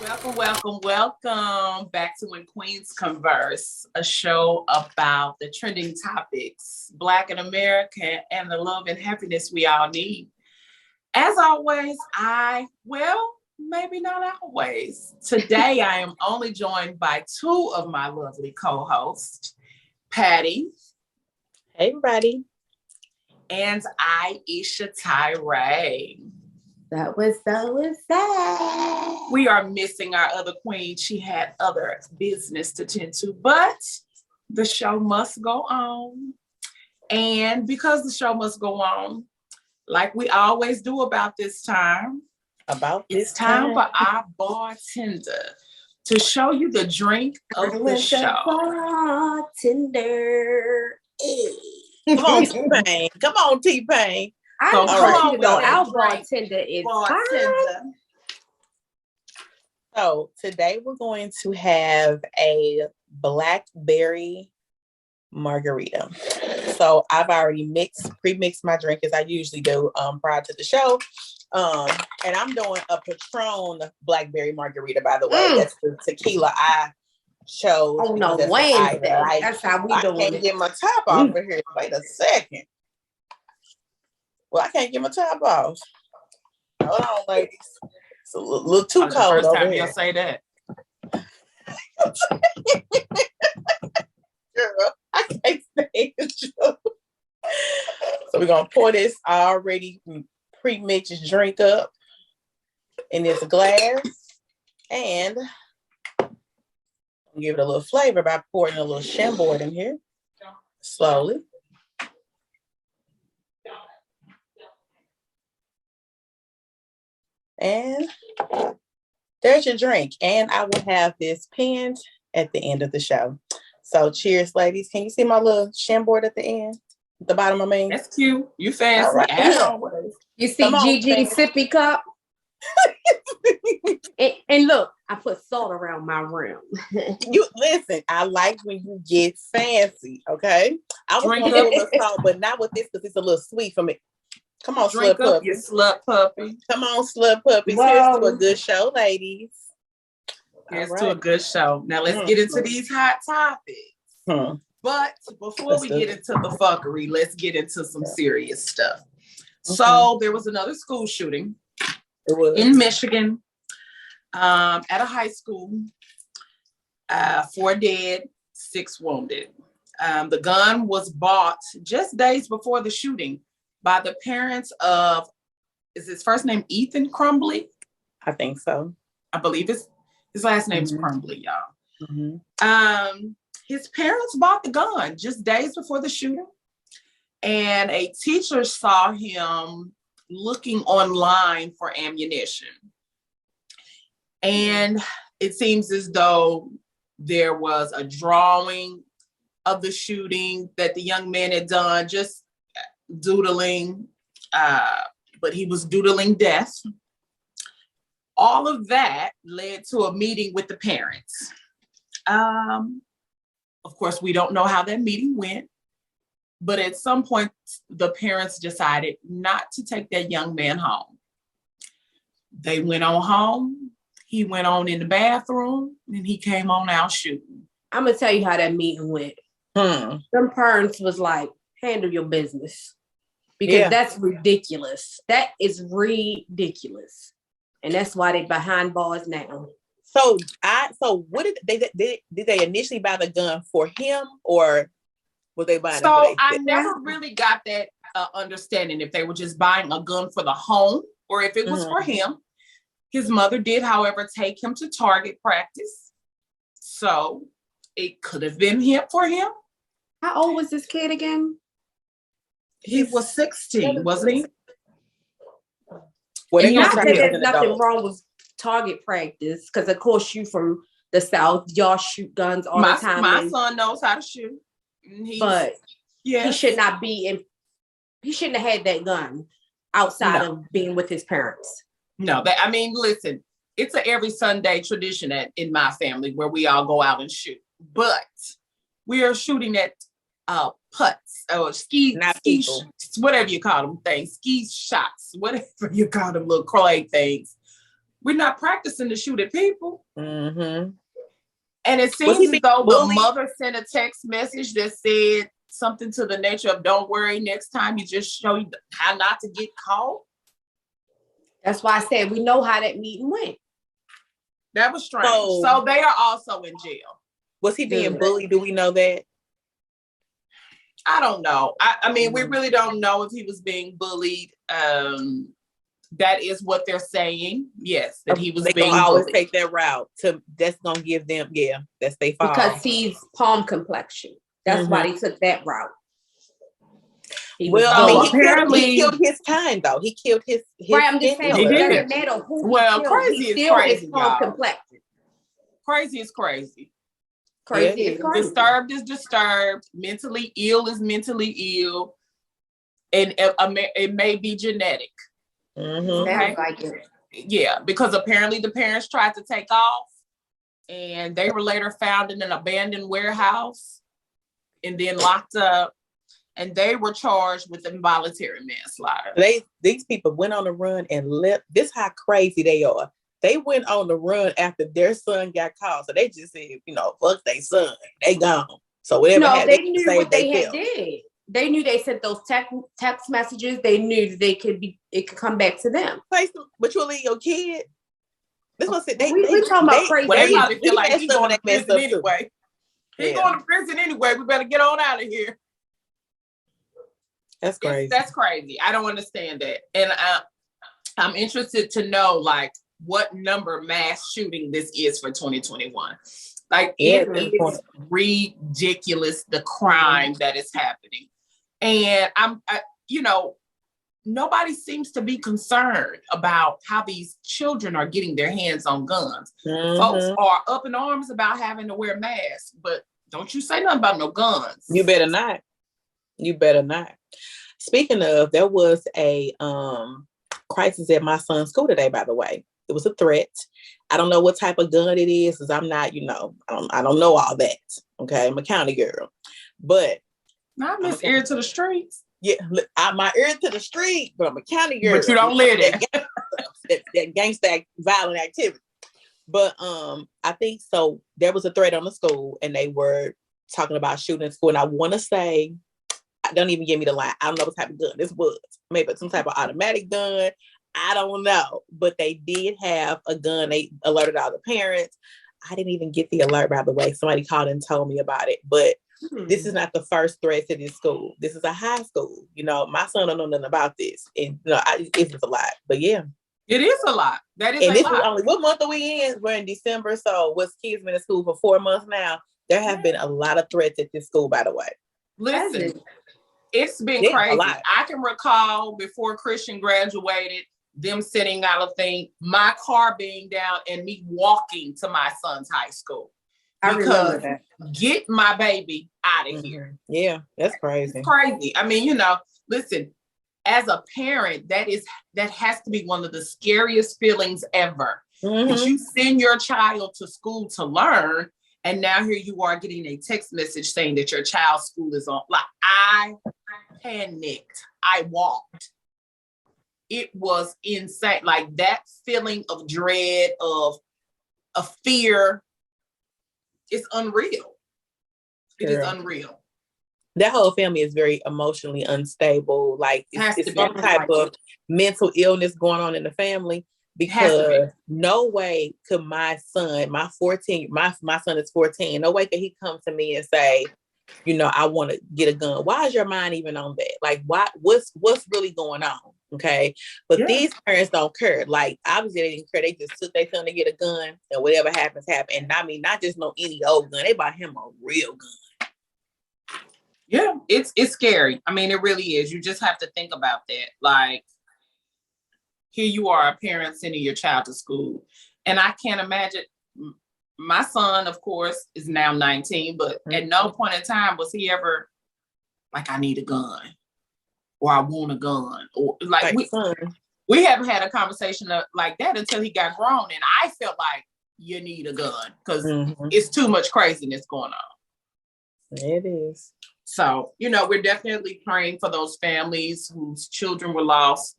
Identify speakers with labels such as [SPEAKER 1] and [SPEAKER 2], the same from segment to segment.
[SPEAKER 1] Welcome back to When Queens Converse, a show about the trending topics, Black and American, and the love and happiness we all need. As always, maybe not always. Today, I am only joined by two of my lovely co-hosts, Patty.
[SPEAKER 2] Hey, everybody.
[SPEAKER 1] And Aisha Tyree.
[SPEAKER 3] That was sad.
[SPEAKER 1] We are missing our other queen. She had other business to tend to, but the show must go on. And because the show must go on, like we always do about this time, it's time for our bartender to show you the drink of the show.
[SPEAKER 3] Bartender.
[SPEAKER 2] Come on, T-Pain. Come on, T-Pain.
[SPEAKER 3] Our bartender is bartender.
[SPEAKER 2] So today we're going to have a blackberry margarita. So I've already pre-mixed my drink as I usually do prior to the show. And I'm doing a Patron blackberry margarita, by the way. That's the tequila I chose.
[SPEAKER 3] Oh no, Wednesday. That's how we doing it.
[SPEAKER 2] I can't get my top off of here. Wait a second. Well, I can't get my top off. Hold on, ladies. It's a little too cold.
[SPEAKER 1] First time you'll say that.
[SPEAKER 2] Girl, I can't say it. So we're gonna pour this already pre-mixed drink up in this glass and give it a little flavor by pouring a little Chambord in here slowly. And there's your drink. And I will have this pinned at the end of the show. So cheers, ladies. Can you see my little Chambord at the end? At the bottom, I mean.
[SPEAKER 1] That's cute. You fancy.
[SPEAKER 2] Right.
[SPEAKER 3] You see Gigi's sippy cup? and look, I put salt around my rim.
[SPEAKER 2] You listen, I like when you get fancy, okay? I was going to do a little salt, but not with this because it's a little sweet for me. Come on,
[SPEAKER 1] drink
[SPEAKER 2] slut
[SPEAKER 1] up
[SPEAKER 2] puppy.
[SPEAKER 1] Your slut puppy.
[SPEAKER 2] Come on, slut puppies. Here's to a good show, ladies.
[SPEAKER 1] Here's to a good show. Now let's get into these hot topics. But before we get into the fuckery, let's get into some serious stuff. So there was another school shooting in Michigan at a high school. 4 dead, 6 wounded. The gun was bought just days before the shooting by the parents of, is his first name Ethan Crumbley?
[SPEAKER 2] I think so.
[SPEAKER 1] I believe his last name's Crumbley, y'all. His parents bought the gun just days before the shooting. And a teacher saw him looking online for ammunition. And it seems as though there was a drawing of the shooting that the young man had done, just doodling, but he was doodling death. All of that led to a meeting with the parents. Of course, we don't know how that meeting went, but at some point, the parents decided not to take that young man home. They went on home. He went on in the bathroom, and he came on out shooting.
[SPEAKER 3] I'm gonna tell you how that meeting went. Them parents was like, handle your business. Because that's ridiculous. That is ridiculous. And that's why they behind bars now.
[SPEAKER 2] So what did they initially buy the gun for him, or were they buying it for
[SPEAKER 1] So I never really got that understanding if they were just buying a gun for the home or if it was for him. His mother did, however, take him to target practice. So it could have been for him.
[SPEAKER 3] How old was this kid again?
[SPEAKER 1] He was 16, wasn't he?
[SPEAKER 3] Well, not that there's nothing wrong with target practice, because of course you from the South, y'all shoot guns all the time.
[SPEAKER 1] My son knows how to shoot.
[SPEAKER 3] But he should not be in. He shouldn't have had that gun outside of being with his parents.
[SPEAKER 1] No, listen, it's a every Sunday tradition in my family where we all go out and shoot. But we are shooting at putts or ski whatever you call them things, ski shots, whatever you call them little clay things. We're not practicing to shoot at people.
[SPEAKER 2] Mm-hmm.
[SPEAKER 1] And it seems as though the mother sent a text message that said something to the nature of, don't worry, next time you just show you how not to get caught.
[SPEAKER 3] That's why I said we know how that meeting went.
[SPEAKER 1] That was strange. So they are also in jail.
[SPEAKER 2] Was he being bullied? Do we know that?
[SPEAKER 1] I don't know. I mean, we really don't know if he was being bullied. That is what they're saying. Yes, that he was being bullied.
[SPEAKER 2] Always take that route. That's gonna give them, that's their fault.
[SPEAKER 3] Because he's palm complexion. That's why they took that route.
[SPEAKER 2] He killed his kind though. He killed his
[SPEAKER 3] right, I'm just saying, it doesn't matter who
[SPEAKER 1] crazy is crazy.
[SPEAKER 3] Palm complexion.
[SPEAKER 1] Crazy is crazy.
[SPEAKER 3] Crazy is crazy.
[SPEAKER 1] Disturbed is disturbed. Mentally ill is mentally ill. And it may be genetic.
[SPEAKER 3] Mm-hmm.
[SPEAKER 1] Okay?
[SPEAKER 3] Like it.
[SPEAKER 1] Yeah, because apparently the parents tried to take off and they were later found in an abandoned warehouse and then locked up, and they were charged with involuntary manslaughter.
[SPEAKER 2] These people went on the run and left. This is how crazy they are. They went on the run after their son got caught. So they just said, fuck their son. They gone. So whatever
[SPEAKER 3] they knew what they had did. They knew they sent those text messages. They knew that it could come back to them.
[SPEAKER 2] But you'll leave your kid. This was it.
[SPEAKER 3] We talking about crazy.
[SPEAKER 1] They probably feel like he's going to prison anyway. He's going to prison anyway. We better get on out of here.
[SPEAKER 2] That's crazy.
[SPEAKER 1] That's crazy. I don't understand that. And I'm interested to know, like, what number mass shooting this is for 2021. Like, it is ridiculous, the crime that is happening. And nobody seems to be concerned about how these children are getting their hands on guns. Mm-hmm. Folks are up in arms about having to wear masks, but don't you say nothing about no guns.
[SPEAKER 2] You better not. Speaking of, there was a crisis at my son's school today, by the way. It was a threat. I don't know what type of gun it is, because I'm not, I don't know all that. Okay, I'm a county girl. But
[SPEAKER 1] I'm Miss Ear to the streets.
[SPEAKER 2] Yeah, I'm my ear to the street, but I'm a county girl.
[SPEAKER 1] But you don't live there.
[SPEAKER 2] That gangster violent activity. But I think so. There was a threat on the school, and they were talking about shooting in school. And I want to say, don't even give me the line. I don't know what type of gun this was. Maybe some type of automatic gun. I don't know. But they did have a gun. They alerted all the parents. I didn't even get the alert, by the way. Somebody called and told me about it. But this is not the first threat to this school. This is a high school. My son don't know nothing about this. And it's just a lot. But yeah.
[SPEAKER 1] It is a lot. That is
[SPEAKER 2] and
[SPEAKER 1] a
[SPEAKER 2] this
[SPEAKER 1] lot.
[SPEAKER 2] Is only what month are we in? We're in December. So what's kids been in school for 4 months now? There have been a lot of threats at this school, by the way.
[SPEAKER 1] Listen, it's been crazy. I can recall before Christian graduated, them sending out a thing, my car being down and me walking to my son's high school.
[SPEAKER 3] I remember that.
[SPEAKER 1] Get my baby out of here.
[SPEAKER 2] Yeah, that's crazy.
[SPEAKER 1] It's crazy. I mean, listen, as a parent, that has to be one of the scariest feelings ever. Mm-hmm. That you send your child to school to learn, and now here you are getting a text message saying that your child's school is on. Like, I panicked. I walked. It was insane. Like, that feeling of dread, of fear, it's unreal. It is unreal.
[SPEAKER 2] That whole family is very emotionally unstable. Like, it's some type of mental illness going on in the family, because no way could my son, my son is 14, no way could he come to me and say, I want to get a gun. Why is your mind even on that? Like, what's really going on? Okay. But these parents don't care. Like, obviously they didn't care. They just took their son to get a gun, and whatever happens, happens. And I mean, not just no any old gun. They bought him a real gun.
[SPEAKER 1] Yeah, it's scary. I mean, it really is. You just have to think about that. Like, here you are, a parent sending your child to school. And I can't imagine. My son, of course, is now 19, but at no point in time was he ever like, I need a gun, or I want a gun, or like we haven't had a conversation like that until he got grown. And I felt like, you need a gun, because it's too much craziness going on.
[SPEAKER 2] It is.
[SPEAKER 1] So, we're definitely praying for those families whose children were lost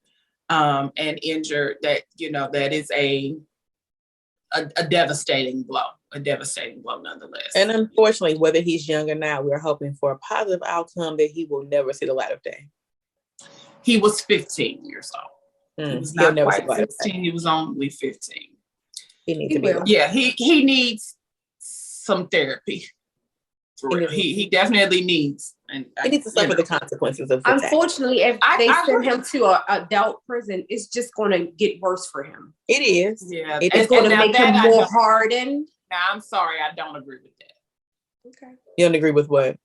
[SPEAKER 1] and injured. That, that is a a devastating blow. A devastating blow nonetheless.
[SPEAKER 2] And unfortunately, whether he's young or not, we're hoping for a positive outcome that he will never see the light of day.
[SPEAKER 1] He was 15 years old. He was not quite 16. He was only 15.
[SPEAKER 2] He needs to be.
[SPEAKER 1] Yeah, he needs some therapy. For real. He definitely needs. And
[SPEAKER 2] he needs to suffer the consequences of the
[SPEAKER 3] unfortunately, if they send him to an adult prison, it's just going to get worse for him.
[SPEAKER 2] It is.
[SPEAKER 1] Yeah.
[SPEAKER 3] It's going to make him more hardened.
[SPEAKER 1] Now, I'm sorry, I don't agree with that.
[SPEAKER 3] Okay.
[SPEAKER 2] You don't agree with what?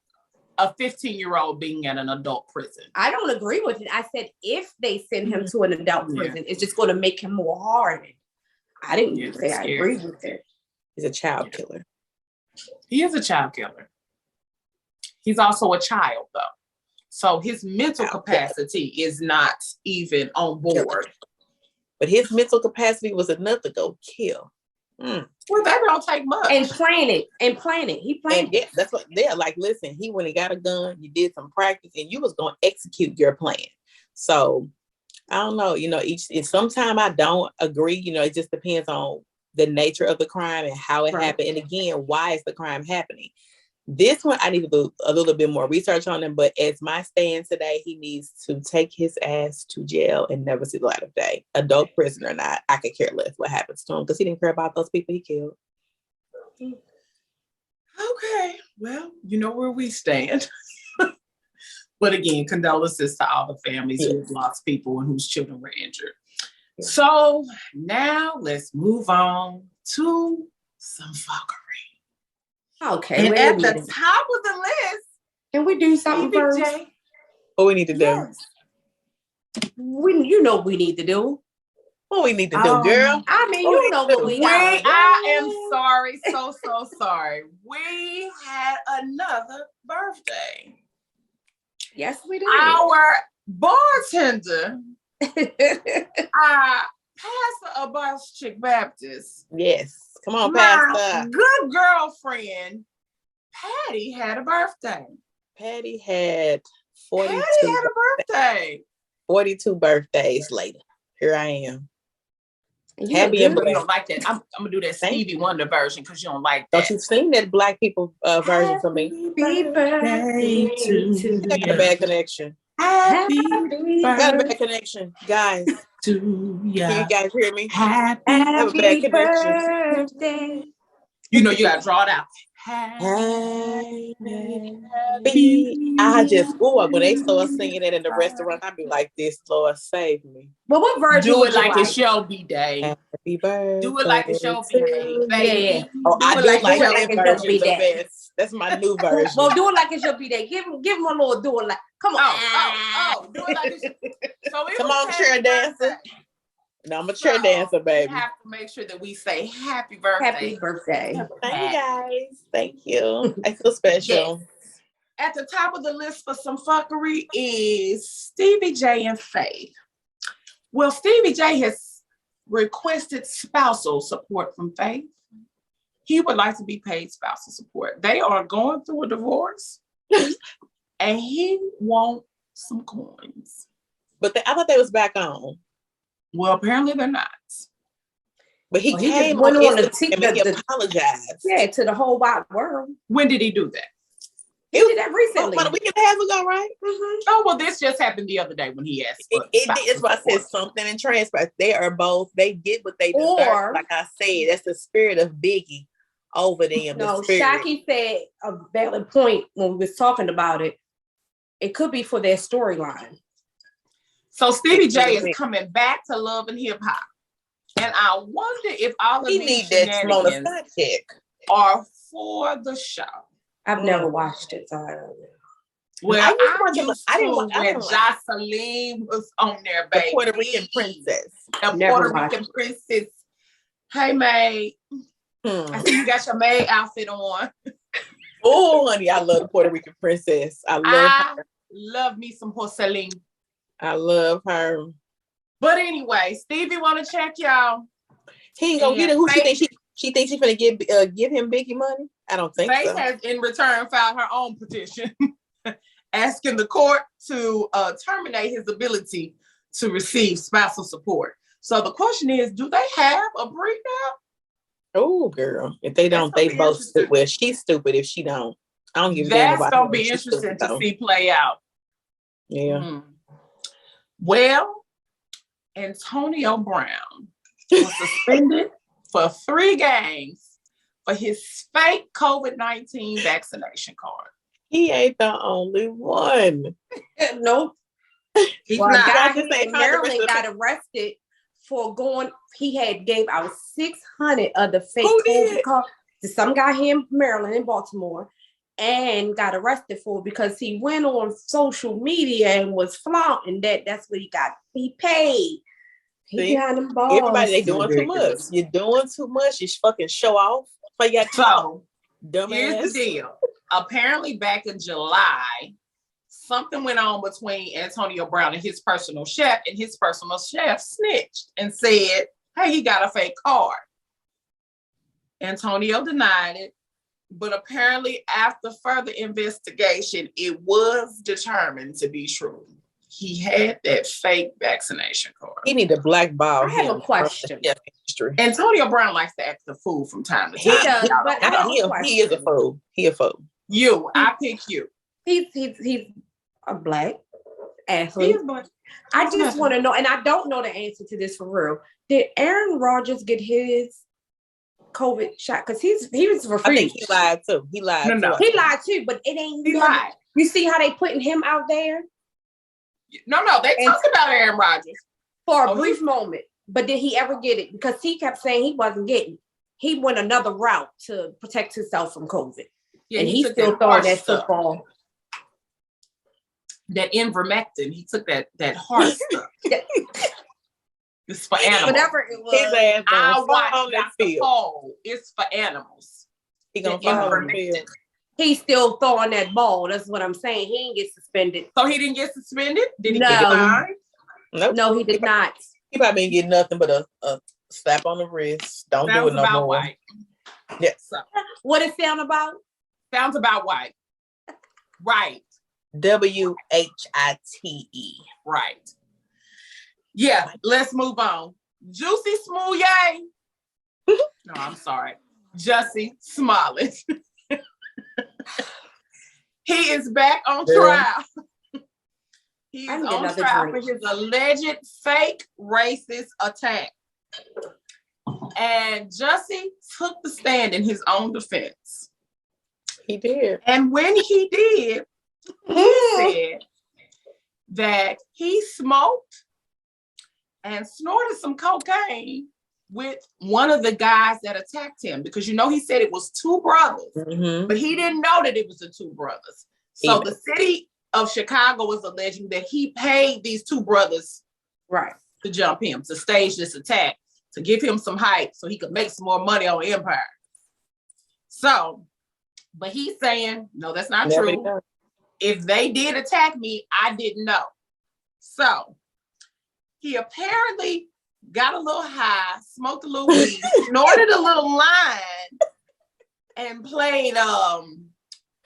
[SPEAKER 1] A 15-year-old being at an adult prison.
[SPEAKER 3] I don't agree with it. I said if they send him to an adult prison, it's just going to make him more hardened. I didn't say I agree with it.
[SPEAKER 2] He's a child killer.
[SPEAKER 1] He is a child killer. He's also a child, though. So his mental capacity is not even on board.
[SPEAKER 2] But his mental capacity was enough to go kill.
[SPEAKER 1] Well, that don't take much.
[SPEAKER 3] And plan it. He planned it.
[SPEAKER 2] Yeah, that's what they're like. Listen, he went and got a gun. You did some practice, and you was going to execute your plan. So I don't know. Sometimes I don't agree. It just depends on the nature of the crime and how it happened. And again, why is the crime happening? This one, I need to do a little bit more research on him. But as my stand today, he needs to take his ass to jail and never see the light of day. Adult prison or not, I could care less what happens to him because he didn't care about those people he killed.
[SPEAKER 1] Okay, well, you know where we stand. But again, condolences to all the families who have lost people and whose children were injured. Yeah. So now let's move on to some fuckery.
[SPEAKER 3] Okay.
[SPEAKER 1] And at the top of the list,
[SPEAKER 3] can we do something first?
[SPEAKER 2] What we need to do?
[SPEAKER 1] Yes.
[SPEAKER 3] We need to do.
[SPEAKER 2] What we need to do, girl?
[SPEAKER 3] I mean, you know what we got.
[SPEAKER 1] I am sorry, so sorry. We had another birthday.
[SPEAKER 3] Yes, we did.
[SPEAKER 1] Our bartender, Pastor of Boss Chick Baptist.
[SPEAKER 2] Yes. Come on, Pastor.
[SPEAKER 1] Good girlfriend, Patty, had a birthday.
[SPEAKER 2] Patty had 42
[SPEAKER 1] birthday.
[SPEAKER 2] 42 birthdays later. Here I am.
[SPEAKER 1] Happy and you don't like that. I'm gonna do that Stevie Wonder version because you don't like that.
[SPEAKER 2] Don't you sing that Black people version for me?
[SPEAKER 3] Happy birthday to you.
[SPEAKER 2] I got a bad connection. Got a bad connection, guys.
[SPEAKER 1] To you.
[SPEAKER 2] Can you guys hear me?
[SPEAKER 1] Happy
[SPEAKER 2] have a bad connection.
[SPEAKER 3] Birthday.
[SPEAKER 1] You know you gotta draw it out.
[SPEAKER 2] Happy. When they start singing it in the restaurant, I'd be like, "This, Lord, save me."
[SPEAKER 3] But what version?
[SPEAKER 1] Do it like it's Shelby Day.
[SPEAKER 2] Happy birthday.
[SPEAKER 1] Do it like it's Shelby Day.
[SPEAKER 3] Yeah.
[SPEAKER 2] Oh, I do like
[SPEAKER 3] that version the
[SPEAKER 2] best. That's my new version.
[SPEAKER 3] Well, do it like it's Shelby Day. Give him a little do it like. Come on.
[SPEAKER 1] Oh. Do it like it's. So
[SPEAKER 2] come on, chair dancer. No, I'm a chair dancer, baby.
[SPEAKER 1] We have to make sure that we say happy birthday.
[SPEAKER 3] Happy birthday.
[SPEAKER 2] Thank you, guys. Thank you. I feel special.
[SPEAKER 1] Yes. At the top of the list for some fuckery is Stevie J and Faith. Well, Stevie J has requested spousal support from Faith. He would like to be paid spousal support. They are going through a divorce and he wants some coins.
[SPEAKER 2] But I thought they was back on.
[SPEAKER 1] Well, apparently they're not.
[SPEAKER 2] But he came
[SPEAKER 3] on
[SPEAKER 2] and he apologized.
[SPEAKER 3] Yeah, to the whole wide world.
[SPEAKER 1] When did he do that?
[SPEAKER 3] He did that recently.
[SPEAKER 2] About a week and a half ago, right?
[SPEAKER 3] Mm-hmm.
[SPEAKER 1] Oh, well, this just happened the other day when he asked for
[SPEAKER 2] it's why I said something in transport. They are both, they get what they deserve. Or, like I said, that's the spirit of Biggie over them.
[SPEAKER 3] No, Shaki said a valid point when we was talking about it. It could be for their storyline.
[SPEAKER 1] So Stevie J is coming back to Love and Hip Hop. And I wonder if all of these shenanigans are for the show.
[SPEAKER 3] I've never watched it, so I don't know.
[SPEAKER 1] Well, I didn't when Jocelyn was on there, baby.
[SPEAKER 2] The Puerto Rican princess.
[SPEAKER 1] The Puerto Rican princess. Hey, May. I see you got your May outfit on.
[SPEAKER 2] Oh, honey, I love the Puerto Rican princess. I
[SPEAKER 1] love me some Jocelyn.
[SPEAKER 2] I love her.
[SPEAKER 1] But anyway, Stevie want to check y'all.
[SPEAKER 2] He ain't gonna get it. Who she thinks she thinks she's gonna give him Biggie money? I don't think
[SPEAKER 1] Faith
[SPEAKER 2] so.
[SPEAKER 1] has in return filed her own petition asking the court to terminate his ability to receive spousal support. So the question is, do they have a prenup?
[SPEAKER 2] Oh, girl. If they don't, they both stupid. Well, she's stupid if she don't. I don't give a damn about
[SPEAKER 1] That's gonna be interesting to see play out.
[SPEAKER 2] Yeah.
[SPEAKER 1] Mm-hmm. Well, Antonio Brown was suspended for 3 games for his fake COVID-19 vaccination card.
[SPEAKER 2] He ain't the only one.
[SPEAKER 3] Nope.
[SPEAKER 1] He's not.
[SPEAKER 3] A guy in Maryland got arrested for going. He had gave out 600 of the fake COVID cards to some guy here in Maryland, in Baltimore, and got arrested for because he went on social media and was flaunting that. That's what he paid. He behind them balls.
[SPEAKER 2] Everybody, they doing too much. You're doing too much. You fucking show off. But you got
[SPEAKER 1] here's the deal. Apparently, back in July, something went on between Antonio Brown and his personal chef, and his personal chef snitched and said, hey, he got a fake card. Antonio denied it, but apparently after further investigation, it was determined to be true. He had that fake vaccination card.
[SPEAKER 2] He need a blackball.
[SPEAKER 3] I have a question.
[SPEAKER 1] Antonio Brown likes to act the fool from time to time.
[SPEAKER 3] He does, but I have
[SPEAKER 2] he is a fool. He a fool.
[SPEAKER 1] I pick you.
[SPEAKER 3] He's a black athlete. I just want to know, and I don't know the answer to this for real. Did Aaron Rodgers get his COVID shot? Because he was refused.
[SPEAKER 2] I think he lied too. He lied.
[SPEAKER 3] No. He lied too, but it ain't.
[SPEAKER 1] He lied.
[SPEAKER 3] You see how they putting him out there?
[SPEAKER 1] No, they talked about Aaron Rodgers
[SPEAKER 3] for a brief moment, but did he ever get it? Because he kept saying he wasn't getting it. He went another route to protect himself from COVID. Yeah, and he's still throwing that football.
[SPEAKER 1] That ivermectin, he took that hard stuff. It's for animals.
[SPEAKER 3] Whatever it was.
[SPEAKER 1] I watched the poll. It's for animals.
[SPEAKER 2] He gonna fall on the field.
[SPEAKER 3] He's still throwing that ball. That's what I'm saying. He didn't get suspended.
[SPEAKER 1] So he didn't get suspended? Did he get fined?
[SPEAKER 2] Nope.
[SPEAKER 3] No, he did not.
[SPEAKER 2] He probably didn't get nothing but a slap on the wrist. Don't do it no more.
[SPEAKER 1] White.
[SPEAKER 2] Yes.
[SPEAKER 1] So.
[SPEAKER 3] What it sound about?
[SPEAKER 1] Sounds about white. Right.
[SPEAKER 2] WHITE.
[SPEAKER 1] Right. Yeah, let's move on. Jussie Smollett. No, I'm sorry. Jussie Smollett. He is back on trial. He's on trial for his alleged fake racist attack. And Jussie took the stand in his own defense.
[SPEAKER 2] He did.
[SPEAKER 1] And when he did, he said that he smoked and snorted some cocaine with one of the guys that attacked him, because he said it was 2 brothers, but he didn't know that it was the 2 brothers. So the city of Chicago was alleging that he paid these 2 brothers to jump him, to stage this attack, to give him some hype so he could make some more money on Empire. So, but he's saying, no, that's not true. If they did attack me, I didn't know. So he apparently got a little high, smoked a little weed, snorted a little line, and played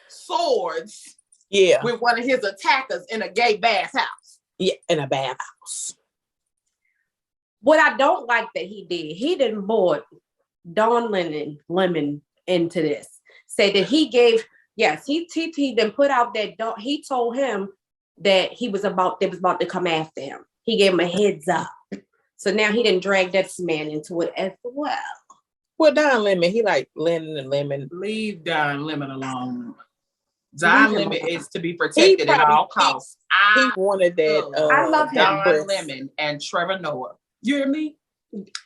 [SPEAKER 1] swords with one of his attackers in a gay bathhouse.
[SPEAKER 2] Yeah, in a bathhouse.
[SPEAKER 3] What I don't like that he didn't board Don Lemon into this. Say that he gave, he then put out that he told him that they was about to come after him. He gave him a heads up. So now he didn't drag that man into it as well.
[SPEAKER 2] Well, Don Lemon, he like Lennon and Lemon.
[SPEAKER 1] Leave Don Lemon alone. Don Lemon is to be protected at all costs.
[SPEAKER 2] He wanted that.
[SPEAKER 3] I love
[SPEAKER 1] Don Lemon and Trevor Noah. You hear me?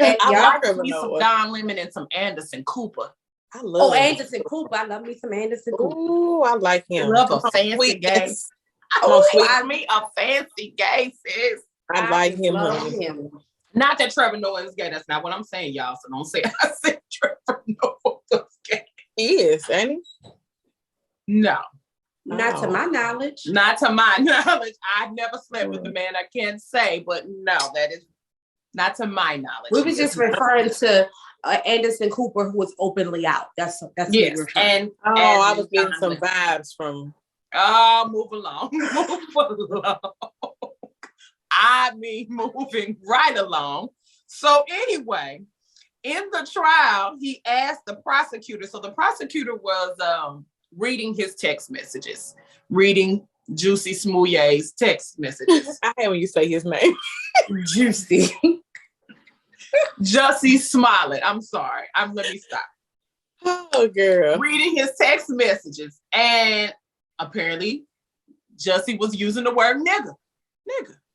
[SPEAKER 1] I like me some Don Lemon and some Anderson Cooper.
[SPEAKER 2] I love
[SPEAKER 3] Anderson Cooper. I love me some Anderson Cooper.
[SPEAKER 2] Ooh, I like him.
[SPEAKER 1] Love a fancy gay. I mean, a fancy gay sis.
[SPEAKER 2] I like him.
[SPEAKER 1] Not that Trevor Noah is gay. That's not what I'm saying, y'all. So don't say I said Trevor Noah was gay.
[SPEAKER 2] He is, ain't he?
[SPEAKER 1] No.
[SPEAKER 3] Not to my knowledge.
[SPEAKER 1] Not to my knowledge. I've never slept with the man. I can't say, but no, that is not to my knowledge.
[SPEAKER 3] We was just referring to Anderson Cooper, who was openly out. That's
[SPEAKER 1] yes. And
[SPEAKER 2] I was getting some vibes from.
[SPEAKER 1] Oh, move along. Move along. I mean, moving right along. So anyway, in the trial, he asked the prosecutor. So the prosecutor was reading his text messages, reading Jussie Smollett's text messages.
[SPEAKER 2] I hate when you say his name.
[SPEAKER 3] Juicy.
[SPEAKER 1] Jussie Smollett. I'm sorry. Let me stop.
[SPEAKER 2] Oh, girl.
[SPEAKER 1] Reading his text messages. And apparently, Jussie was using the word nigga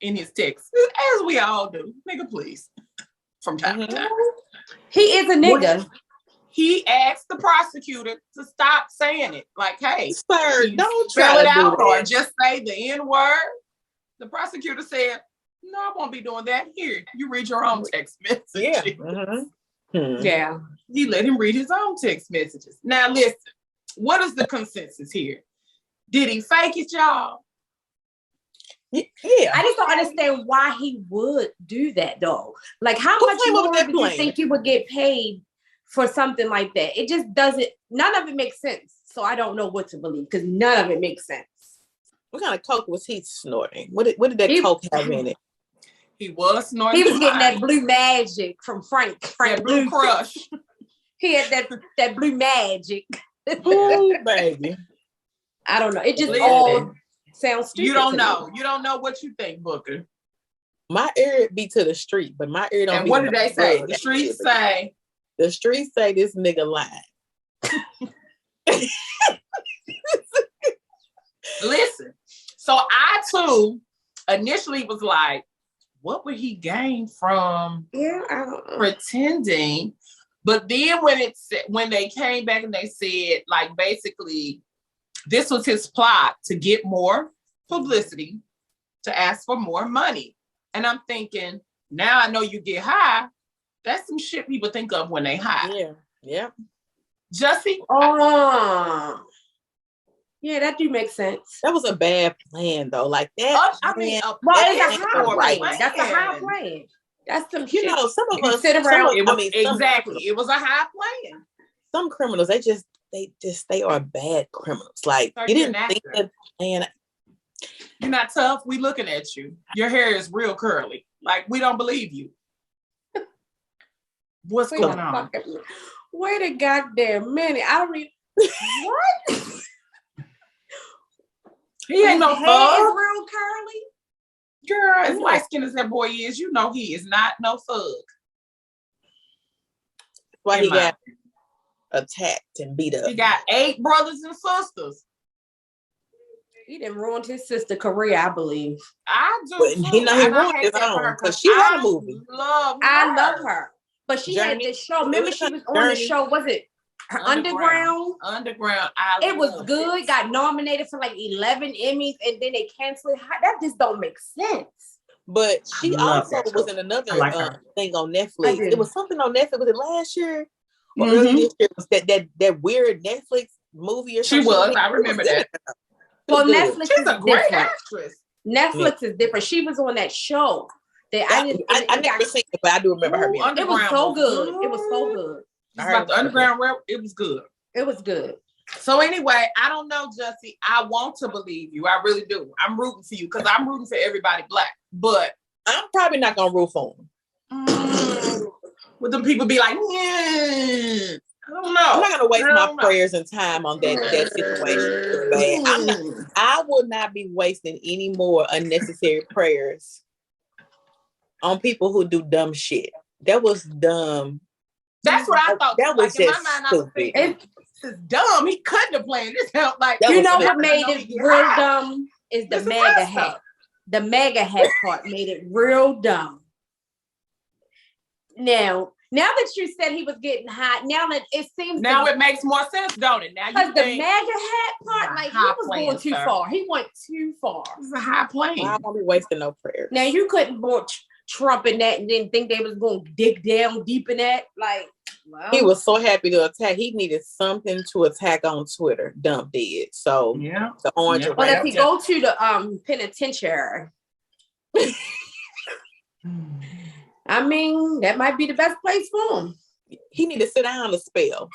[SPEAKER 1] in his text, as we all do. Nigga, please. From time to time.
[SPEAKER 3] He is a nigga.
[SPEAKER 1] He asked the prosecutor to stop saying it. Like, hey,
[SPEAKER 2] sir, don't
[SPEAKER 1] spell
[SPEAKER 2] try
[SPEAKER 1] it
[SPEAKER 2] to
[SPEAKER 1] out
[SPEAKER 2] do
[SPEAKER 1] or
[SPEAKER 2] that.
[SPEAKER 1] just say the N word. The prosecutor said, no, I won't be doing that. Here, you read your own text message.
[SPEAKER 2] Yeah.
[SPEAKER 3] Yeah.
[SPEAKER 1] He let him read his own text messages. Now, listen, what is the consensus here? Did he fake it, y'all?
[SPEAKER 2] Yeah.
[SPEAKER 3] I just don't understand why he would do that, though. Like, how much more do you think you would get paid for something like that? It just doesn't, none of it makes sense. So I don't know what to believe because none of it makes sense.
[SPEAKER 2] What kind of coke was he snorting? What did that coke have in it?
[SPEAKER 1] He was snorting.
[SPEAKER 3] He was getting that blue magic from Frank
[SPEAKER 1] Blue Crush.
[SPEAKER 3] He had that blue magic.
[SPEAKER 2] Ooh, baby.
[SPEAKER 3] I don't know. It just all sounds stupid.
[SPEAKER 1] You don't know. You don't know what you think, Booker.
[SPEAKER 2] My ear be to the street, but my ear don't.
[SPEAKER 1] And
[SPEAKER 2] be
[SPEAKER 1] what did they say? The streets say.
[SPEAKER 2] The streets say this nigga lying.
[SPEAKER 1] Listen. So I too initially was like, what would he gain from pretending? But then when they came back and they said, like, basically, this was his plot to get more publicity, to ask for more money. And I'm thinking, now I know you get high. That's some shit people think of when they high.
[SPEAKER 2] Yeah. Yeah.
[SPEAKER 1] Jussie?
[SPEAKER 3] Yeah, that do make sense.
[SPEAKER 2] That was a bad plan, though. Like that.
[SPEAKER 3] It's a high plan. That's a high plan. That's some shit.
[SPEAKER 2] You know, some of us
[SPEAKER 3] sit around.
[SPEAKER 1] It was a high plan.
[SPEAKER 2] Some criminals, they are bad criminals. Like you didn't think that plan.
[SPEAKER 1] You're not tough. We looking at you. Your hair is real curly. Like we don't believe you. What's going on?
[SPEAKER 3] Wait a goddamn minute. I don't even. What?
[SPEAKER 1] He ain't no
[SPEAKER 3] hair is real curly.
[SPEAKER 1] Girl, as light skinned as that boy is, you know he is not no thug.
[SPEAKER 2] Why he got attacked and beat up.
[SPEAKER 1] He got 8 brothers and sisters.
[SPEAKER 3] He done ruined his sister's career, I believe.
[SPEAKER 1] I do.
[SPEAKER 2] But he ruined his own because she had a movie.
[SPEAKER 3] I love her. But she had this show. Remember she was on the show, was it Underground?
[SPEAKER 1] Underground.
[SPEAKER 3] It was good. Got nominated for like 11 Emmys and then they canceled it. That just don't make sense.
[SPEAKER 2] But she also was in another thing on Netflix. It was something on Netflix. Was it last year? Or early this year? Was that weird Netflix movie or something?
[SPEAKER 1] She was. I remember that.
[SPEAKER 3] Well, Netflix
[SPEAKER 1] is a great actress.
[SPEAKER 3] Netflix is different. She was on that show.
[SPEAKER 2] I never seen it, but I do remember her being.
[SPEAKER 3] It was so good. It was so good.
[SPEAKER 1] About the Underground Railroad, it was good.
[SPEAKER 3] It was good.
[SPEAKER 1] So anyway, I don't know, Jussie. I want to believe you. I really do. I'm rooting for you because I'm rooting for everybody black. But
[SPEAKER 2] I'm probably not gonna root for him.
[SPEAKER 1] Would them people be like, yeah? I don't know.
[SPEAKER 2] I'm not gonna waste my prayers and time on that situation. I will not be wasting any more unnecessary prayers on people who do dumb shit. That was dumb.
[SPEAKER 1] That's what I thought.
[SPEAKER 2] That was
[SPEAKER 1] like,
[SPEAKER 2] just
[SPEAKER 1] in my mind,
[SPEAKER 2] stupid.
[SPEAKER 1] I was thinking, this is dumb. He couldn't have planned this out. Like,
[SPEAKER 3] you know what made it real dumb is the MAGA hat. The MAGA hat part made it real dumb. Now that you said he was getting hot, now that it seems
[SPEAKER 1] it makes more sense, don't it? Now
[SPEAKER 3] because the MAGA hat part, like he was going too far. He went too far.
[SPEAKER 1] It's a high plane.
[SPEAKER 2] I won't be wasting no prayers.
[SPEAKER 3] Now you couldn't watch Trump in that and then think they was going to dig down deep in that. Like, well,
[SPEAKER 2] he was so happy to attack. He needed something to attack on Twitter. Dump did. So the orange.
[SPEAKER 3] But if he go to the penitentiary, I mean, that might be the best place for him.
[SPEAKER 2] He need to sit down a spell.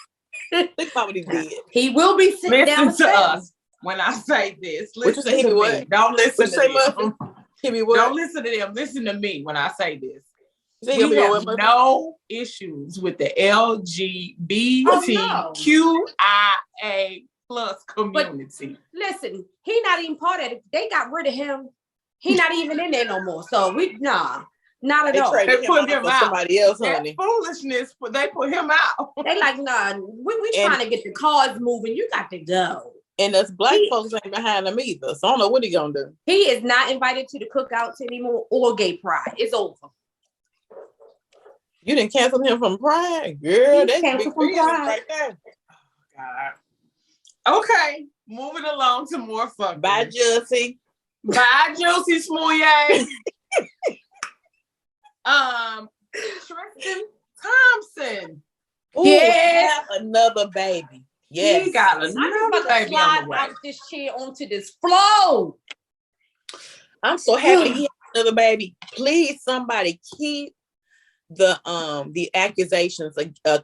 [SPEAKER 2] Think about what he did.
[SPEAKER 3] He will be sitting down
[SPEAKER 1] to us when I say this. Listen to me. Don't listen to them.
[SPEAKER 2] Don't
[SPEAKER 1] listen to them. Listen to me when I say this. We have no issues with the LGBTQIA plus community.
[SPEAKER 3] But listen, he not even part of it. They got rid of him. He not even in there no more. So not at all.
[SPEAKER 1] They put him out. Somebody else, honey. Foolishness, but they put him out.
[SPEAKER 3] They like, nah, we trying to get the cars moving. You got to go.
[SPEAKER 2] And us black folks ain't behind him either. So I don't know what he gonna do.
[SPEAKER 3] He is not invited to the cookouts anymore or gay pride. It's over.
[SPEAKER 2] You didn't cancel him from Pride? Girl, that's big from Pride
[SPEAKER 1] right there. Oh, God. Okay, moving along to more fun.
[SPEAKER 2] Bye, Jussie.
[SPEAKER 1] Bye, Jussie Smollett. Tristan Thompson.
[SPEAKER 2] Ooh, yes, another baby. Yes,
[SPEAKER 3] he got another baby on the way. Out this chair onto this floor.
[SPEAKER 2] I'm so happy he has another baby. Please, somebody keep the accusations